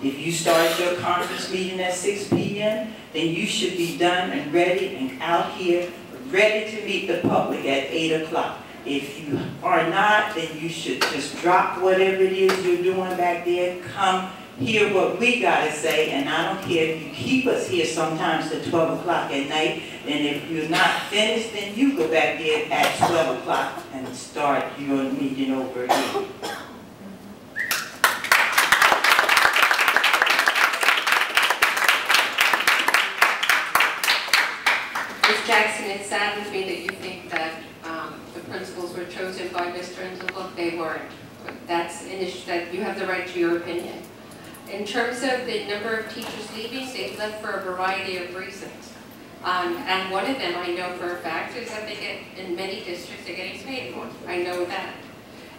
[SPEAKER 14] If you start your conference meeting at 6 p.m., then you should be done and ready and out here, ready to meet the public at 8 o'clock. If you are not, then you should just drop whatever it is you're doing back there, come hear what we got to say, and I don't care if you keep us here sometimes till 12 o'clock at night, and if you're not finished, then you go back there at 12 o'clock and start your meeting over again.
[SPEAKER 8] Ms. Jackson, it saddens me that you think that the principals were chosen by Mr. Inzelhook. They weren't. But that's an issue that you have the right to your opinion. In terms of the number of teachers leaving, they've left for a variety of reasons. And one of them I know for a fact is that they get, in many districts, they're getting paid more. I know that.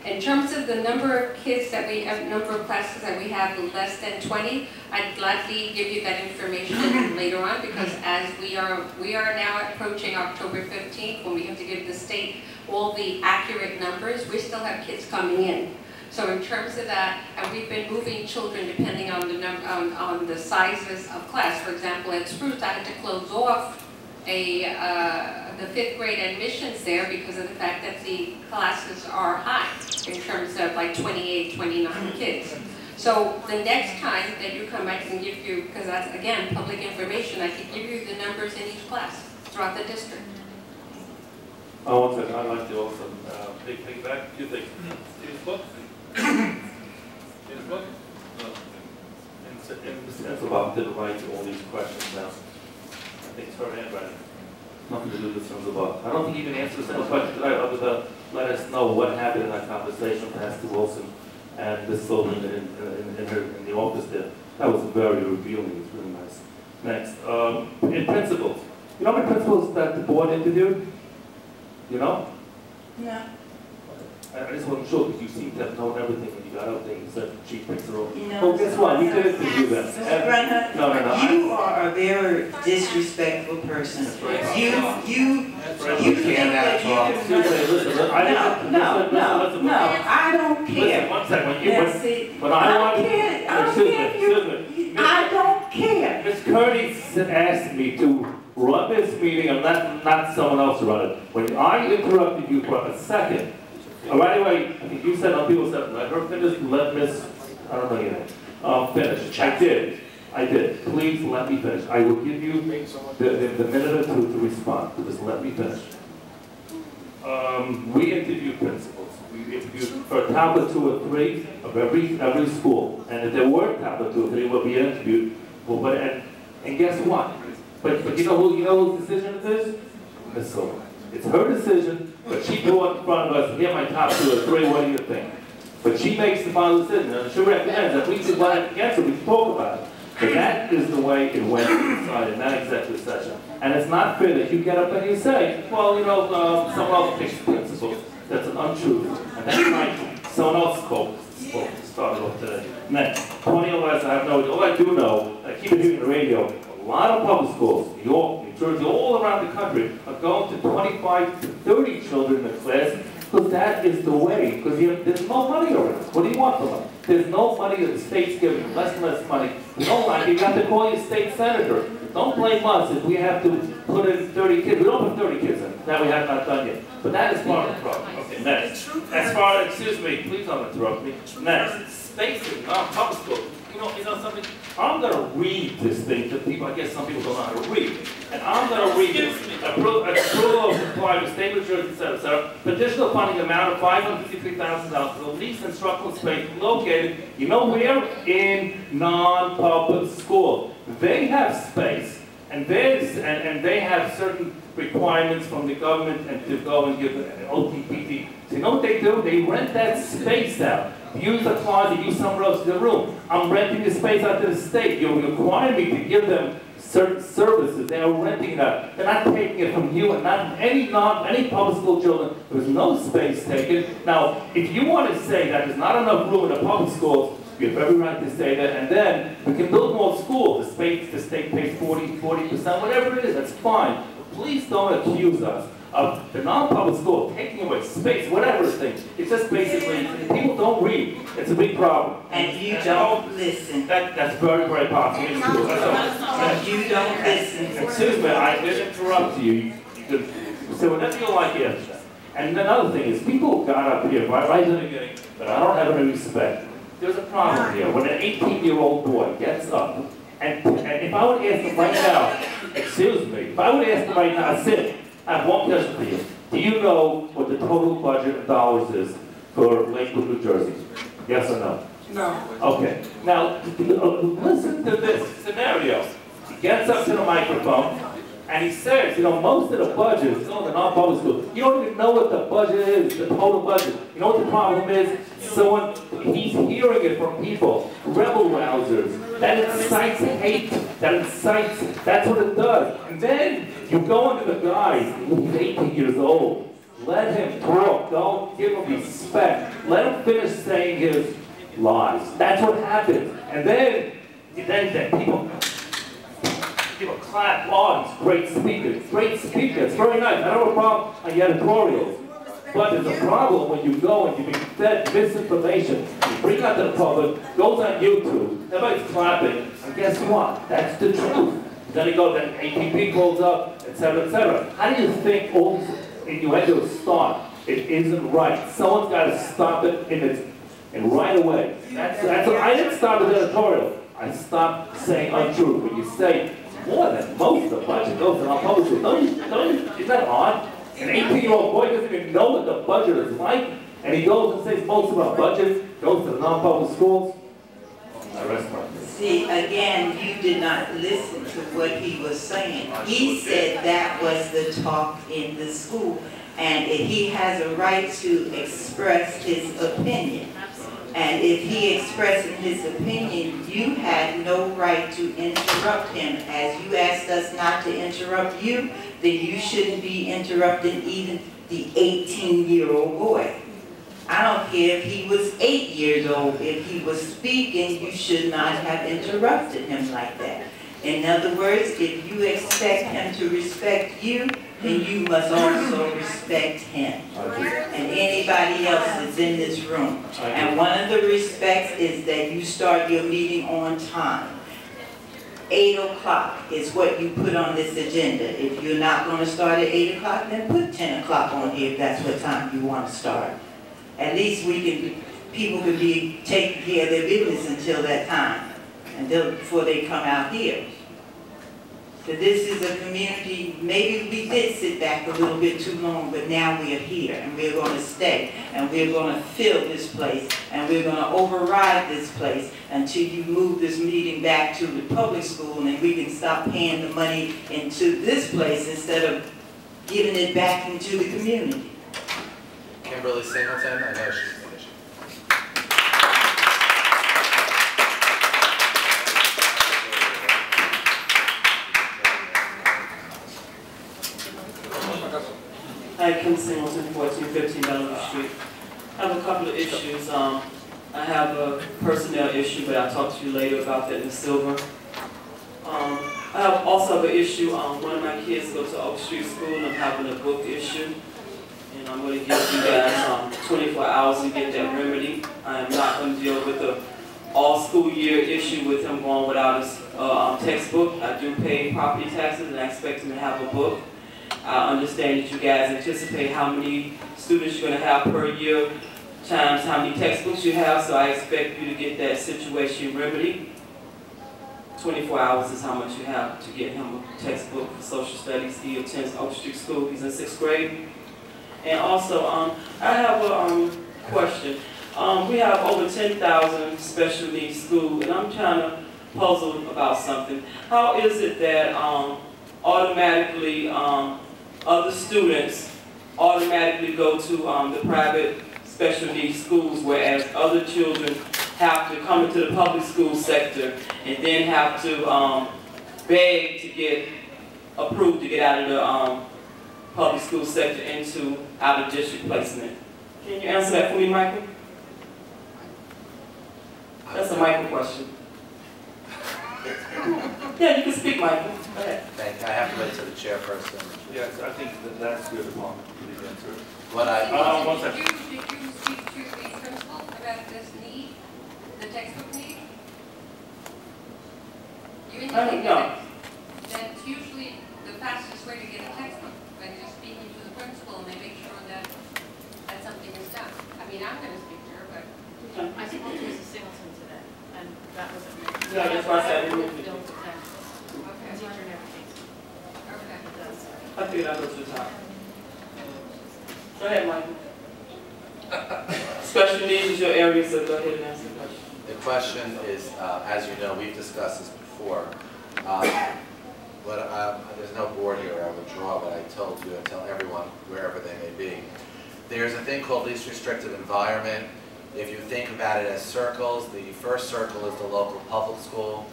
[SPEAKER 8] In terms of the number of kids that we have, number of classes that we have less than 20, I'd gladly give you that information later on, because as we are now approaching October 15th, when we have to give the state all the accurate numbers, we still have kids coming in. So in terms of that, and we've been moving children depending on the on the sizes of class. For example, at Spruce, I had to close off the 5th grade admissions there because of the fact that the classes are high in terms of like 28, 29 kids. So the next time that you come, I can give you, because that's again public information, I can give you the numbers in each class throughout the district.
[SPEAKER 1] One second, I'd like to also piggyback. Two things. Steve's book. Steve's book. And Mr. Enzelbaum did write all these questions now. I think it's her handwriting. nothing to do with sons above. I don't think you can answer a single question tonight other than let us know what happened in that conversation with Pastor Wilson and this Sullivan in the office there. That was very revealing. It's really nice. Next, in principles. You know how many principals that the board interviewed? You know?
[SPEAKER 14] No.
[SPEAKER 1] I just wasn't sure because you seemed to have known everything when you got out there. You said chief principal.
[SPEAKER 14] You know,
[SPEAKER 1] Well, guess what? We did interview them.
[SPEAKER 14] Mr. Brenner,
[SPEAKER 1] No.
[SPEAKER 14] you are a very disrespectful person. You think that you can... No, I don't care.
[SPEAKER 1] Listen, one second.
[SPEAKER 14] Now, see,
[SPEAKER 1] When
[SPEAKER 14] I don't care.
[SPEAKER 1] Ms. Kearney asked me to run this meeting and not someone else run it. When I interrupted you for a second, right away, I think you said, people said, let her finish, let Miss, I don't know your name, finish. I did. Please let me finish. I will give you the minute or two to respond. Just let me finish. We interview principals. We interview for a tablet 2 or 3 of every school. And if there were tablet 2 or 3, we'll be interviewed. And guess what? But you know whose decision it is? Miss Silver. It's her decision, but she brought in front of us, here my top 2 or 3, what do you think? But she makes the final decision, and she recommends that we should run it against it, we can talk about it. But that is the way it went inside in that executive session. And it's not fair that you get up and you say, well, you know, someone else picks the principal. That's an untruth. And that's right. Someone else spoke started off today. Next, 20 or less, I have no idea. All I do know, I keep it here on the radio, a lot of public schools, New York, New Jersey, all around the country, are going to 25 to 30 children in the class, because that is the way, because there's no money already. What do you want from them? There's no money that the state's giving, less and less money. No money, you got to call your state senator. Don't blame us if we have to put in 30 kids. We don't put 30 kids in. That we have not done yet. But that is part of the problem. Okay, next. As far as, excuse me, please don't interrupt me. Next, spacing, public school. You know something? I'm going to read this thing to people. I guess some people don't know how to read. And I'm going to read this. Approval of supply of state of Jersey, etc. Additional funding amount of $553,000 for the least instructional space located, you know where? In non-public schools. They have space, and they have certain requirements from the government and to go and give OTPT. So you know what they do? They rent that space out. Use the closet, use somewhere else in the room. I'm renting the space out to the state. You require me to give them certain services. They are renting it out. They're not taking it from you and not any public school children. There's no space taken. Now, if you want to say that there's not enough room in the public schools, you have every right to say that, and then we can build more schools. The state pays 40%, whatever it is, that's fine. But please don't accuse us of the non-public school taking away space, whatever it is. It's just basically, people don't read. It's a big problem.
[SPEAKER 14] And you don't listen.
[SPEAKER 1] That's very, very possible.
[SPEAKER 14] And you don't listen.
[SPEAKER 1] Excuse me, I did interrupt you. You could say whatever you like after that. And another thing is, people got up here right in the beginning, but I don't have any respect. There's a problem here. When an 18-year-old boy gets up, and if I would ask him right now, excuse me, if I would ask him right now, sit. I have one question for you. Do you know what the total budget of dollars is for Lakewood, New Jersey? Yes or no?
[SPEAKER 14] No.
[SPEAKER 1] Okay. Now, listen to this scenario. He gets up to the microphone, and he says, you know, most of the budget is on the non-public school. You don't even know what the budget is, the total budget. You know what the problem is? He's hearing it from people, rebel rousers, that incites hate, that's what it does. And then you go into the guy, he's 18 years old. Let him talk, don't give him respect. Let him finish saying his lies. That's what happens. And then people clap, oh, he's great speaker, it's very nice. I don't have a problem on the editorials. But there's a problem when you go and you be fed misinformation, you bring out to the public, goes on YouTube, everybody's clapping, and guess what? That's the truth. Then APP calls up, etc., etc. How do you think all these innuendos start? It isn't right. Someone's got to stop it and right away. That's what, I didn't start with editorial. I stopped saying untruth. When you say more than most of the budget goes to non-public schools, is that odd? An 18-year-old boy doesn't even know what the budget is like, and he goes and says most of our budget goes to the non-public schools. I rest my case.
[SPEAKER 14] See, again, you did not listen to what he was saying. He said that was the talk in the school, and he has a right to express his opinion. And if he expressed his opinion, you had no right to interrupt him. As you asked us not to interrupt you, then you shouldn't be interrupting even the 18-year-old boy. I don't care if he was 8 years old. If he was speaking, you should not have interrupted him like that. In other words, if you expect him to respect you, then you must also respect him. And anybody else that's in this room. And one of the respects is that you start your meeting on time. 8 o'clock is what you put on this agenda. If you're not going to start at 8 o'clock, then put 10 o'clock on here if that's what time you want to start. At least people can be taking care of their business until that time, before they come out here. So this is a community, maybe we did sit back a little bit too long, but now we are here, and we're going to stay, and we're going to fill this place, and we're going to override this place until you move this meeting back to the public school, and we can stop paying the money into this place instead of giving it back into the community.
[SPEAKER 3] Kimberly Singleton, I know she's finished.
[SPEAKER 15] Hi, Kim Singleton, 1415 Bellevue Street. I have a couple of issues. I have a personnel issue, but I'll talk to you later about that, Ms. Silver. I have also an issue. One of my kids goes to Oak Street School, and I'm having a book issue. And I'm going to give you guys 24 hours to get that remedy. I am not going to deal with the all-school year issue with him going without his textbook. I do pay property taxes, and I expect him to have a book. I understand that you guys anticipate how many students you're going to have per year times how many textbooks you have, so I expect you to get that situation remedied. 24 hours is how much you have to get him a textbook for social studies. He attends Oak Street School. He's in 6th grade. And also, I have a question. We have over 10,000 special needs schools, and I'm trying to puzzle about something. How is it that automatically other students automatically go to the private special needs schools, whereas other children have to come into the public school sector and then have to beg to get approved to get out of the public school sector into out-of-district placement? Can you answer that for me, Michael? That's a Michael question. Yeah, you can speak, Michael. Go ahead.
[SPEAKER 3] Thank you. I have to wait till the chairperson.
[SPEAKER 1] Yes, I think that's good, Mom. Please answer.
[SPEAKER 3] What I...
[SPEAKER 8] Did you speak to the principal about this need, the textbook need? You indicated that it's usually the fastest way to get a textbook when you're speaking to the principal and they make sure that something is done. I mean, I'm going to speak to her, but...
[SPEAKER 6] I spoke to Mrs. Singleton today, and that wasn't me.
[SPEAKER 15] Yeah, that's why I said we moved it.
[SPEAKER 6] Okay. Teacher never takes it.
[SPEAKER 8] Okay.
[SPEAKER 6] It does.
[SPEAKER 15] I figured I'd go to the top. Go ahead, Michael. Special needs is your area, so go ahead and answer the question.
[SPEAKER 3] The question is, as you know, we've discussed this before. There's no board here, I withdraw what I told you and tell everyone, wherever they may be. There's a thing called least restrictive environment. If you think about it as circles, the first circle is the local public school.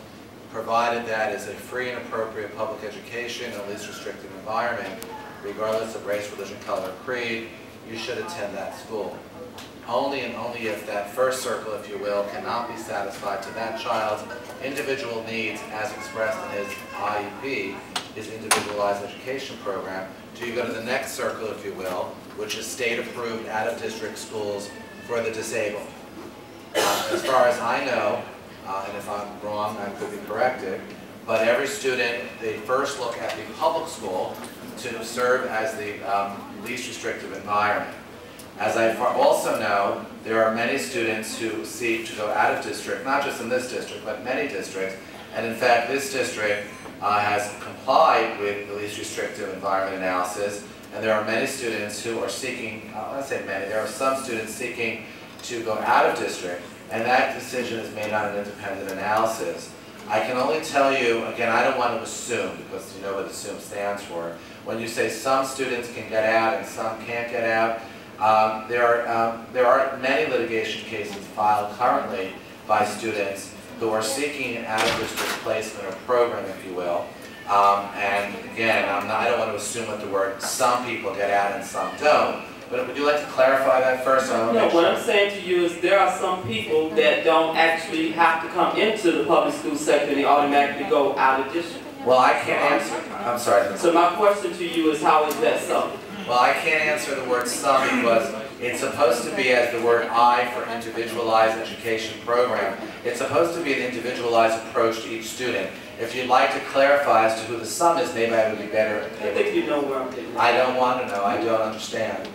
[SPEAKER 3] Provided that is a free and appropriate public education in a least restrictive environment, regardless of race, religion, color, or creed, you should attend that school. Only and only if that first circle, if you will, cannot be satisfied to that child's individual needs as expressed in his IEP, his individualized education program, do you go to the next circle, if you will, which is state-approved out-of-district schools for the disabled. As far as I know, and if I'm wrong, I could be corrected, but every student, they first look at the public school to serve as the least restrictive environment. As I also know, there are many students who seek to go out of district, not just in this district, but many districts, and in fact this district has complied with the least restrictive environment analysis, and there are many students who are seeking, I want to say many, there are some students seeking to go out of district, and that decision is made on an independent analysis. I can only tell you, again, I don't want to assume, because you know what assume stands for. When you say some students can get out and some can't get out, there are many litigation cases filed currently by students who are seeking an out-of-district placement or program, if you will. And again, I don't want to assume with the word some people get out and some don't. But would you like to clarify that first?
[SPEAKER 15] No, what I'm saying to you is there are some people that don't actually have to come into the public school sector, they automatically go out of district.
[SPEAKER 3] Well, I can't answer. I'm sorry.
[SPEAKER 15] So my question to you is, how is that so?
[SPEAKER 3] Well, I can't answer the word some because it's supposed to be, as the word I for individualized education program, it's supposed to be an individualized approach to each student. If you'd like to clarify as to who the some is, maybe I would be better.
[SPEAKER 15] I think you know where I'm getting at.
[SPEAKER 3] I don't want to know. I don't understand.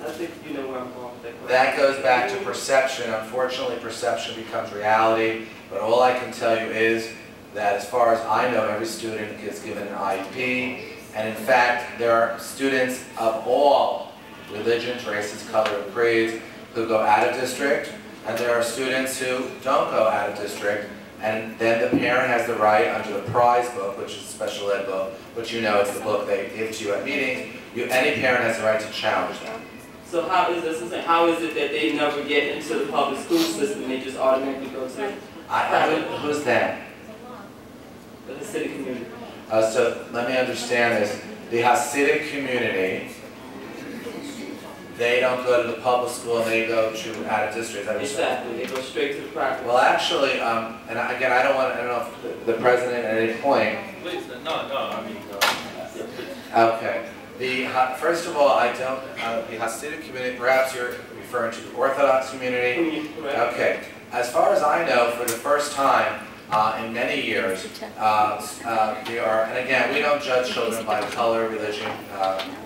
[SPEAKER 15] I think you know where I'm going with that question.
[SPEAKER 3] That goes back to perception. Unfortunately, perception becomes reality. But all I can tell you is that as far as I know, every student gets given an IEP. And in fact, there are students of all religions, races, color, and creeds who go out of district. And there are students who don't go out of district. And then the parent has the right, under the prize book, which is a special ed book, which you know is the book they give to you at meetings, any parent has the right to challenge them.
[SPEAKER 15] So how is this? How is it that they never get into the public school system and they just automatically go to
[SPEAKER 3] who's them?
[SPEAKER 15] The Hasidic community.
[SPEAKER 3] So let me understand this. The Hasidic community, they don't go to the public school and they go to out of district.
[SPEAKER 15] Exactly. They go straight to the private.
[SPEAKER 3] Well, actually, and again, I don't know if the president at any point.
[SPEAKER 10] Please, no, I mean,
[SPEAKER 3] Okay. First of all, I don't, the Hasidic community, perhaps you're referring to the Orthodox community. Okay. As far as I know, for the first time in many years, and again, we don't judge children by color, religion,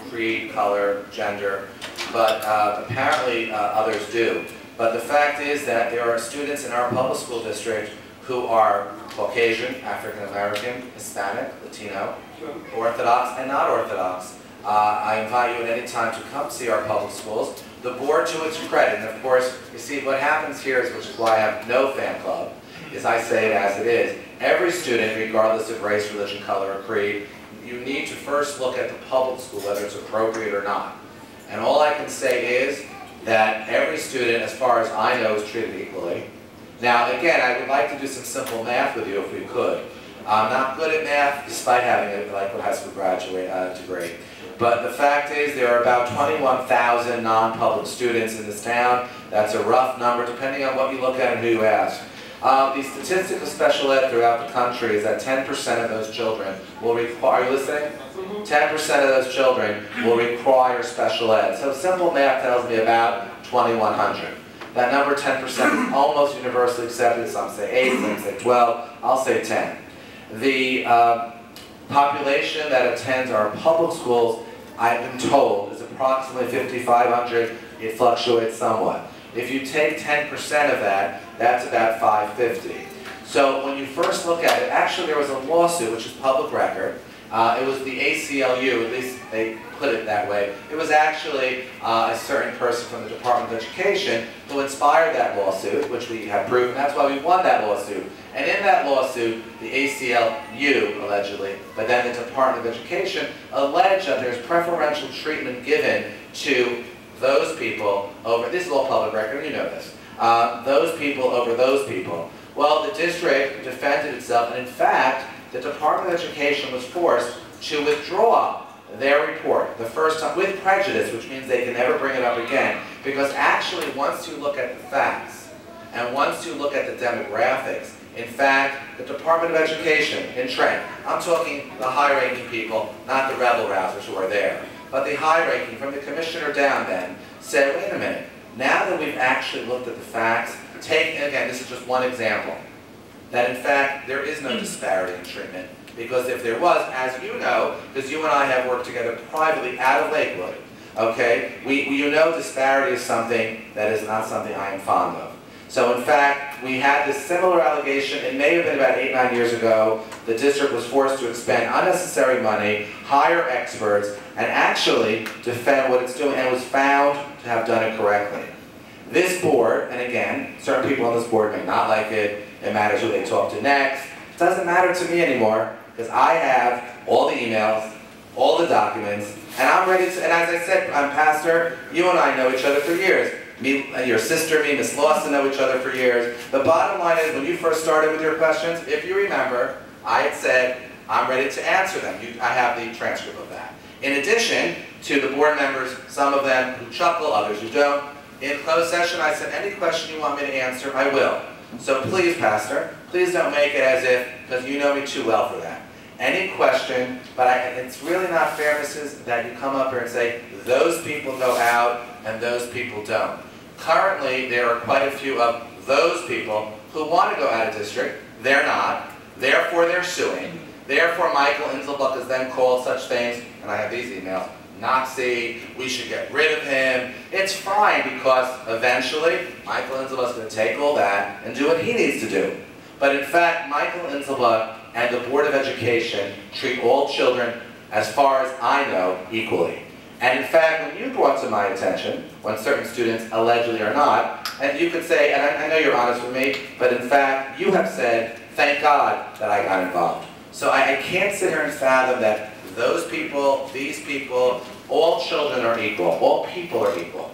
[SPEAKER 3] creed, color, gender, but apparently others do. But the fact is that there are students in our public school district who are Caucasian, African American, Hispanic, Latino, Orthodox, and not Orthodox. I invite you at any time to come see our public schools. The board, to its credit, and of course, you see, what happens here is, which is why I have no fan club, is I say it as it is. Every student, regardless of race, religion, color, or creed, you need to first look at the public school, whether it's appropriate or not. And all I can say is that every student, as far as I know, is treated equally. Now, again, I would like to do some simple math with you if we could. I'm not good at math, despite having a Lakewood High School graduate degree. But the fact is there are about 21,000 non-public students in this town. That's a rough number, depending on what you look at and who you ask. The statistic of special ed throughout the country is that 10% of those children will require, are you listening? 10% of those children will require special ed. So simple math tells me about 2,100. That number, 10%, is almost universally accepted. Some say 8, some say 12, I'll say 10. The population that attends our public schools, I've been told, is approximately 5,500. It fluctuates somewhat. If you take 10% of that, that's about 550. So when you first look at it, actually there was a lawsuit, which is public record. It was the ACLU, at least they put it that way. It was actually a certain person from the Department of Education who inspired that lawsuit, which we have proven. That's why we won that lawsuit. And in that lawsuit, the ACLU, allegedly, but then the Department of Education, alleged that there's preferential treatment given to those people over, this is all public record, you know this, those people over those people. Well, the district defended itself, and in fact, the Department of Education was forced to withdraw their report the first time, with prejudice, which means they can never bring it up again, because actually once you look at the facts, and once you look at the demographics, in fact, the Department of Education in Trent, I'm talking the high-ranking people, not the rebel-rousers who are there, but the high-ranking, from the commissioner down then, said, wait a minute, now that we've actually looked at the facts, again, this is just one example, that in fact, there is no disparity in treatment. Because if there was, as you know, because you and I have worked together privately out of Lakewood, okay, you know disparity is something that is not something I am fond of. So in fact, we had this similar allegation. It may have been about 8, 9 years ago. The district was forced to expend unnecessary money, hire experts, and actually defend what it's doing, and was found to have done it correctly. This board, and again, certain people on this board may not like it, it matters who they talk to next. It doesn't matter to me anymore, because I have all the emails, all the documents, and I'm ready to, and as I said, I'm pastor, you and I know each other for years. Me, your sister, me, Miss Lawson know each other for years. The bottom line is, when you first started with your questions, if you remember, I had said, I'm ready to answer them. I have the transcript of that. In addition to the board members, some of them who chuckle, others who don't, in closed session I said, any question you want me to answer, I will. So please, Pastor, please don't make it as if, because you know me too well for that. Any question, but it's really not fair, Mrs., that you come up here and say, those people go out and those people don't. Currently, there are quite a few of those people who want to go out of district. They're not. Therefore, they're suing. Therefore, Michael Inselbuck has then called such things, and I have these emails, Nazi, we should get rid of him. It's fine, because eventually, Michael Inselbuck's going to take all that and do what he needs to do. But in fact, Michael Inselbuck and the Board of Education treat all children, as far as I know, equally. And in fact, when you brought to my attention, when certain students allegedly are not, and you could say, and I know you're honest with me, but in fact, you have said, thank God that I got involved. So I can't sit here and fathom that those people, these people, all children are equal, all people are equal.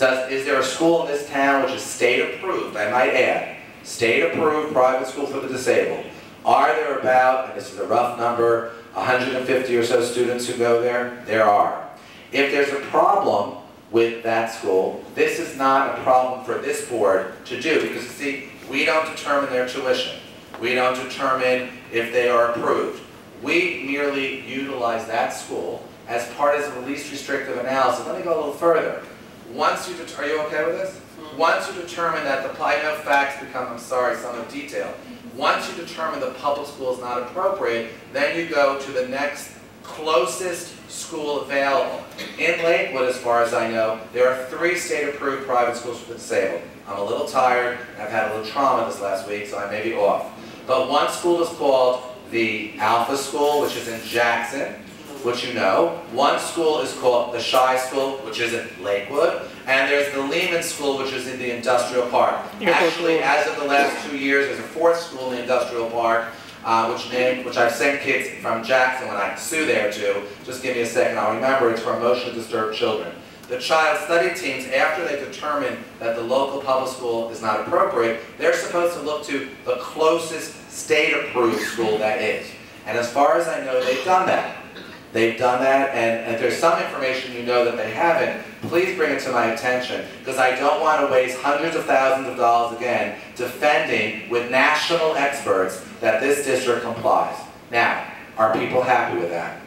[SPEAKER 3] Is there a school in this town which is state approved, I might add, state approved private school for the disabled? Are there about, and this is a rough number, 150 or so students who go there? There are. If there's a problem with that school, this is not a problem for this board to do, because you see, we don't determine their tuition. We don't determine if they are approved. We merely utilize that school as part of the least restrictive analysis. Let me go a little further. Once you are you okay with this? Once you determine that the, I know facts become, I'm sorry, some of detail. Once you determine the public school is not appropriate, then you go to the next closest school available. In Lakewood, as far as I know, there are 3 state-approved private schools for the disabled. I'm a little tired, I've had a little trauma this last week, so I may be off. But one school is called the Alpha School, which is in Jackson, which you know. One school is called the Shy School, which is in Lakewood. And there's the Lehman School, which is in the Industrial Park. Actually, as of the last 2 years, there's a 4th school in the Industrial Park, which I've sent kids from Jackson when I sue there to. Just give me a second, I'll remember, it's for emotionally disturbed children. The child study teams, after they determine that the local public school is not appropriate, they're supposed to look to the closest state-approved school that is. And as far as I know, they've done that. They've done that, and if there's some information you know that they haven't, please bring it to my attention, because I don't want to waste hundreds of thousands of dollars again defending with national experts that this district complies. Now, are people happy with that?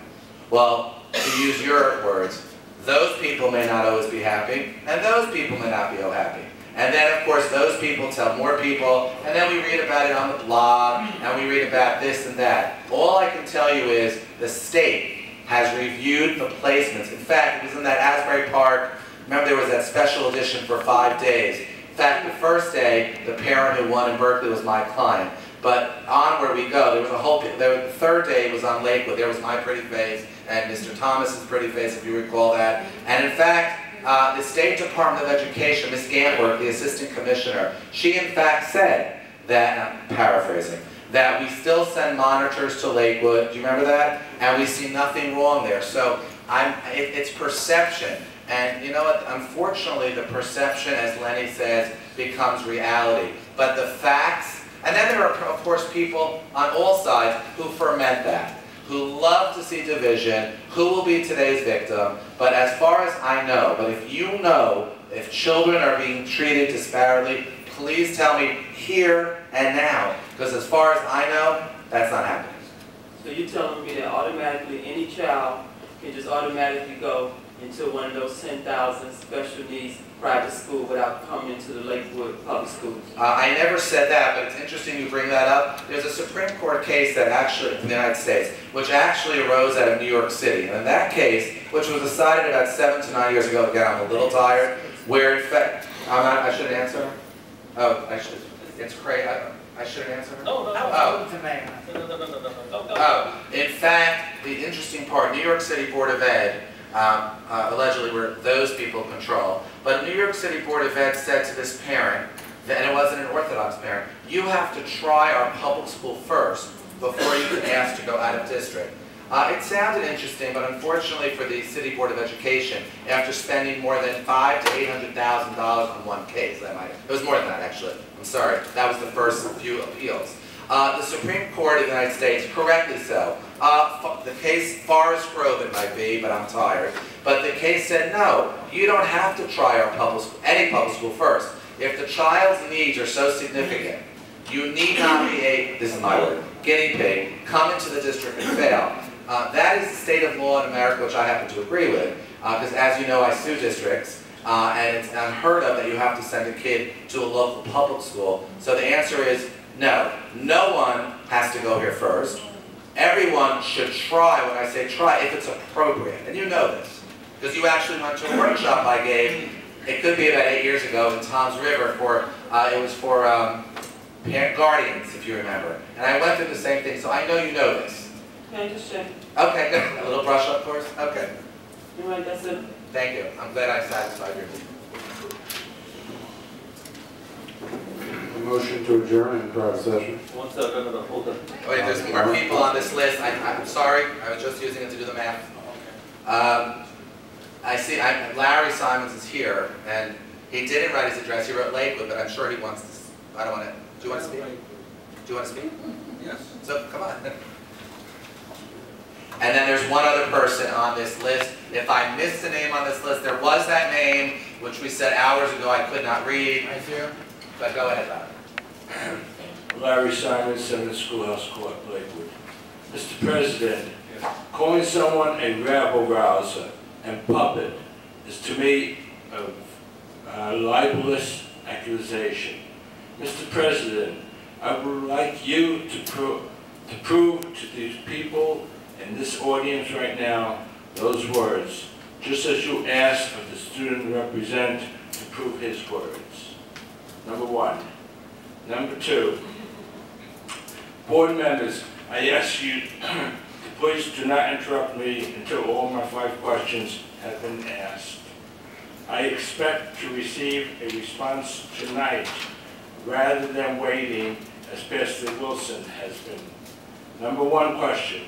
[SPEAKER 3] Well, to use your words, those people may not always be happy, and those people may not be so happy. And then, of course, those people tell more people, and then we read about it on the blog, and we read about this and that. All I can tell you is the state has reviewed the placements. In fact, it was in that Asbury Park, remember there was that special edition for 5 days. In fact, the first day, the parent who won in Berkeley was my client. But onward we go. There was a whole, the third day was on Lakewood. There was my pretty face and Mr. Thomas's pretty face, if you recall that. And in fact, the State Department of Education, Ms. Gantworth, the Assistant Commissioner, she in fact said that, I'm paraphrasing, that we still send monitors to Lakewood, do you remember that? And we see nothing wrong there. So it's perception. And you know what, unfortunately the perception, as Lenny says, becomes reality. But the facts, and then there are of course people on all sides who ferment that, who love to see division, who will be today's victim. But as far as I know, but if you know, if children are being treated disparately, please tell me here and now. Because as far as I know, that's not happening.
[SPEAKER 15] So you're telling me that automatically any child can just automatically go into one of those 10,000 special needs private school without coming into the Lakewood public schools?
[SPEAKER 3] I never said that, but it's interesting you bring that up. There's a Supreme Court case that actually, in the United States, which actually arose out of New York City. And in that case, which was decided about 7 to 9 years ago, again, I'm a little tired, where in fact, I shouldn't answer? Oh, I should. It's crazy. I shouldn't answer her?
[SPEAKER 10] No.
[SPEAKER 3] Oh, in fact, the interesting part, New York City Board of Ed allegedly were those people control. But New York City Board of Ed said to this parent, and it wasn't an Orthodox parent, you have to try our public school first before you can ask to go out of district. It sounded interesting, but unfortunately for the City Board of Education, after spending more than $500,000 to $800,000 on one case, it was more than that actually, I'm sorry, that was the first few appeals. The Supreme Court of the United States, correctly so, the case Forest Grove it might be, but I'm tired, but the case said no, you don't have to try our any public school first. If the child's needs are so significant, you need not be a, this is my word, guinea pig, come into the district and fail. That is the state of law in America, which I happen to agree with, because as you know, I sue districts, and it's unheard of that you have to send a kid to a local public school. So the answer is no. No one has to go here first. Everyone should try, when I say try, if it's appropriate. And you know this, because you actually went to a workshop I gave, it could be about 8 years ago in Tom's River, for it was for parent guardians, if you remember. And I went through the same thing, so I know you know this.
[SPEAKER 15] Can I just check?
[SPEAKER 3] Okay, good. A little brush up course? Okay.
[SPEAKER 15] You're right, that's it.
[SPEAKER 3] Thank you. I'm glad I satisfied your need.
[SPEAKER 5] A motion to adjourn in private session.
[SPEAKER 9] One second, hold on.
[SPEAKER 3] Wait, there's more people on this list. I'm sorry, I was just using it to do the math. I see, Larry Simons is here, and he didn't write his address. He wrote Lakewood, but I'm sure he wants to. I don't want to. Do you want to speak? Do you want to speak?
[SPEAKER 11] Yes.
[SPEAKER 3] So come on. And then there's one other person on this list. If I missed a name on this list, there was that name, which we said hours ago I could not read.
[SPEAKER 11] Right here.
[SPEAKER 3] But go ahead, Larry.
[SPEAKER 7] Larry Simon, 7 Schoolhouse Court, Lakewood. Mr. President, calling someone a rabble-rouser and puppet is to me a libelous accusation. Mr. President, I would like you to prove to these people in this audience right now those words, just as you asked of the student represent to prove his words. Number one. Number two, board members, I ask you to please do not interrupt me until all my 5 questions have been asked. I expect to receive a response tonight rather than waiting as Pastor Wilson has been. Number 1 question,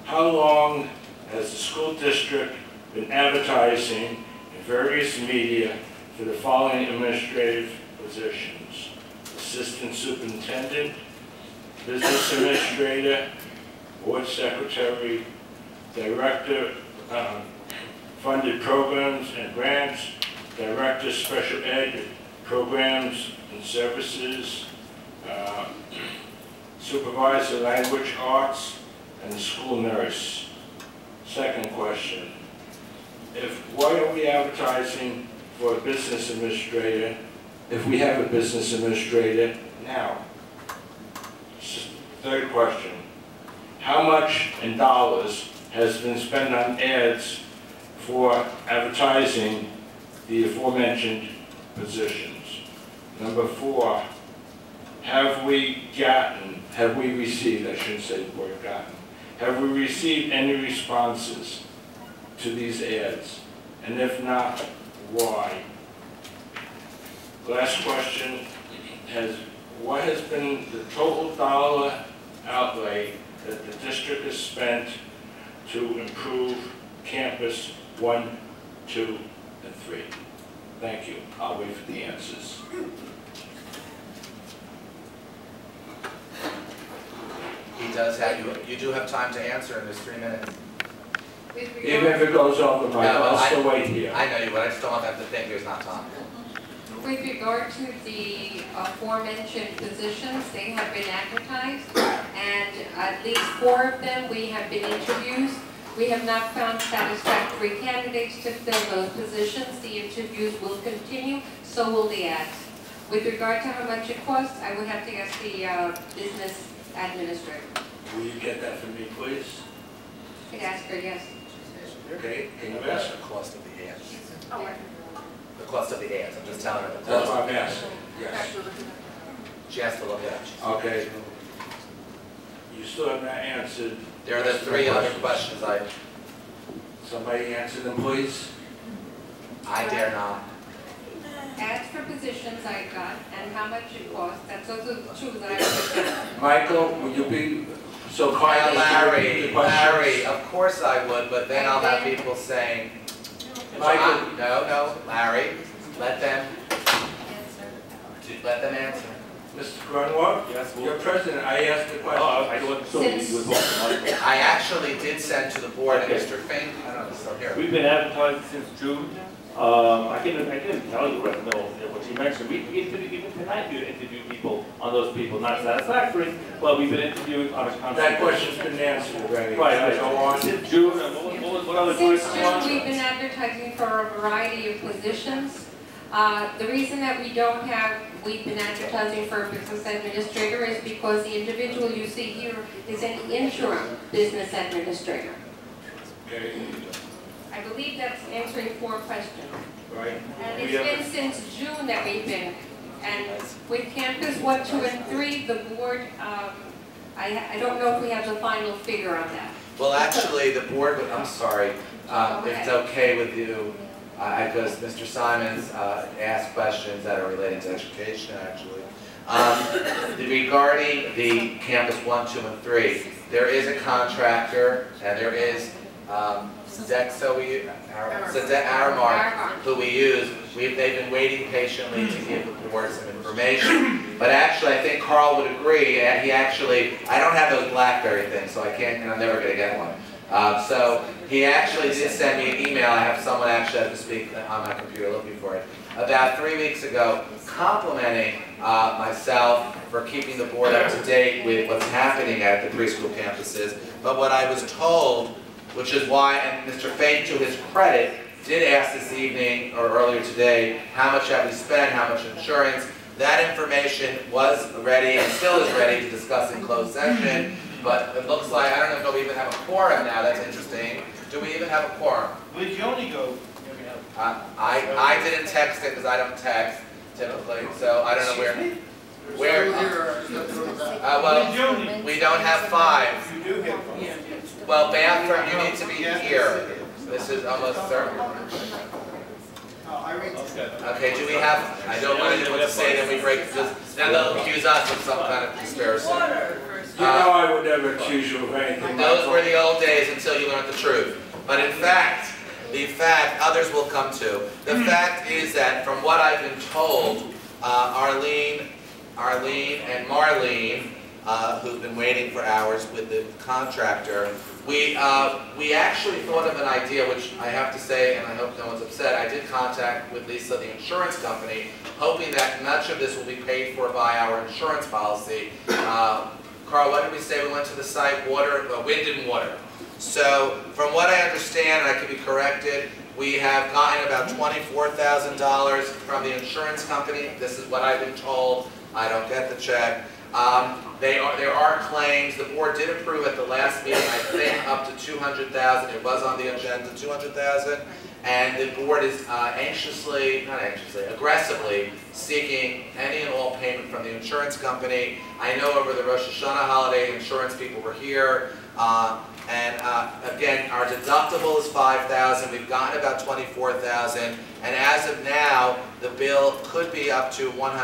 [SPEAKER 7] how long has the school district been advertising in various media for the following administrative positions? Assistant Superintendent, Business Administrator, Board Secretary, Director, Funded Programs and Grants, Director Special Ed Programs and Services, Supervisor Language Arts, and School Nurse. Second question, why are we advertising for a business administrator if we have a business administrator now? Third question, how much in dollars has been spent on ads for advertising the aforementioned positions? Number 4, have we received, I shouldn't say the word gotten, have we received any responses to these ads? And if not, why? Last question, what has been the total dollar outlay that the district has spent to improve campus 1, 2, and 3? Thank you. I'll wait for the answers.
[SPEAKER 3] He does have, you do have time to answer in this 3 minutes.
[SPEAKER 7] Even if it goes over my, I'll still wait here.
[SPEAKER 3] I know you, but I just don't want them to think there's not time.
[SPEAKER 8] With regard to the aforementioned positions, they have been advertised, and at least 4 of them we have been interviewed. We have not found satisfactory candidates to fill those positions. The interviews will continue, so will the ads. With regard to how much it costs, I would have to ask the business administrator.
[SPEAKER 7] Will you get that for me, please?
[SPEAKER 8] I could ask her, yes.
[SPEAKER 3] Okay, can you ask the cost of the ads?
[SPEAKER 8] Oh,
[SPEAKER 3] The cost of the ads, I'm just telling her the
[SPEAKER 7] That's
[SPEAKER 3] cost.
[SPEAKER 7] what I'm asking, yes.
[SPEAKER 3] She has to look at it.
[SPEAKER 7] Okay. You still have not answered.
[SPEAKER 3] There are the 3 other questions
[SPEAKER 7] Somebody answer them, please.
[SPEAKER 3] I dare not.
[SPEAKER 8] Ask for positions I got and how much it costs. That's also true that I understand.
[SPEAKER 7] Michael, would you be so kind as to repeat the questions?
[SPEAKER 3] Larry, of course I would, but then I'll have people saying,
[SPEAKER 7] Michael.
[SPEAKER 3] No, Larry, let them answer.
[SPEAKER 7] Mr. Grunwald?
[SPEAKER 1] Yes,
[SPEAKER 7] Your president, I asked the question.
[SPEAKER 1] I wasn't sure you were talking.
[SPEAKER 3] I actually did send to the board,
[SPEAKER 1] Okay.
[SPEAKER 3] Mr. Fink, I don't know if it's still here.
[SPEAKER 1] We've been advertising since June. I can tell you right now what you mentioned. Even tonight we interviewed people on those people, not satisfactory, but we've been interviewing on a contract.
[SPEAKER 7] That question's been answered already.
[SPEAKER 1] Right.
[SPEAKER 7] Go on.
[SPEAKER 1] Since June, what other
[SPEAKER 8] Since
[SPEAKER 1] questions?
[SPEAKER 8] June, we've been advertising for a variety of positions. The reason that we've been advertising for a business administrator is because the individual you see here is an interim business administrator.
[SPEAKER 7] Okay.
[SPEAKER 8] I believe that's answering 4 questions.
[SPEAKER 7] Right.
[SPEAKER 8] And it's been since June that we've been. And with campus 1, 2, and 3, the board, I don't know if we have the final figure on that.
[SPEAKER 3] Well, actually, the board, I'm sorry, if it's okay with you, because Mr. Simons asked questions that are related to education, actually. Regarding the campus 1, 2, and 3, there is a contractor, and there is Aramark, who we use. They've been waiting patiently to give the board some information. But actually, I think Carl would agree, and I don't have those BlackBerry things, so I can't, and I'm never going to get one. So he actually did send me an email. I have someone actually have to speak on my computer looking for it. About 3 weeks ago, complimenting myself for keeping the board up to date with what's happening at the preschool campuses. But what I was told, which is why, and Mr. Fink, to his credit, did ask this evening or earlier today, how much have we spent, how much insurance. That information was ready and still is ready to discuss in closed session. But it looks like, I don't know if we even have a quorum now. That's interesting. Do we even have a quorum?
[SPEAKER 10] Where did you only go?
[SPEAKER 3] I didn't text it because I don't text typically, so I don't know where. Well, we don't have 5.
[SPEAKER 10] You do have 5.
[SPEAKER 3] Well, bathroom, you need to be here. This is almost certain. Okay, do we have, I don't want anyone to say that we break this, then they'll accuse us of some kind of conspiracy.
[SPEAKER 7] You know I would never accuse you of anything.
[SPEAKER 3] Those were the old days until you learned the truth. But in fact, others will come to. The fact is that from what I've been told, Arlene and Marlene, who've been waiting for hours with the contractor, we actually thought of an idea, which I have to say, and I hope no one's upset, I did contact with Lisa, the insurance company, hoping that much of this will be paid for by our insurance policy. Carl, what did we say? We went to the site, wind and water. So, from what I understand, and I could be corrected, we have gotten about $24,000 from the insurance company. This is what I've been told. I don't get the check. There are claims. The board did approve at the last meeting, I think, up to $200,000. It was on the agenda, $200,000. And the board is aggressively seeking any and all payment from the insurance company. I know over the Rosh Hashanah holiday, insurance people were here. Again, our deductible is $5,000. We've gotten about $24,000. And as of now, the bill could be up to $100,000.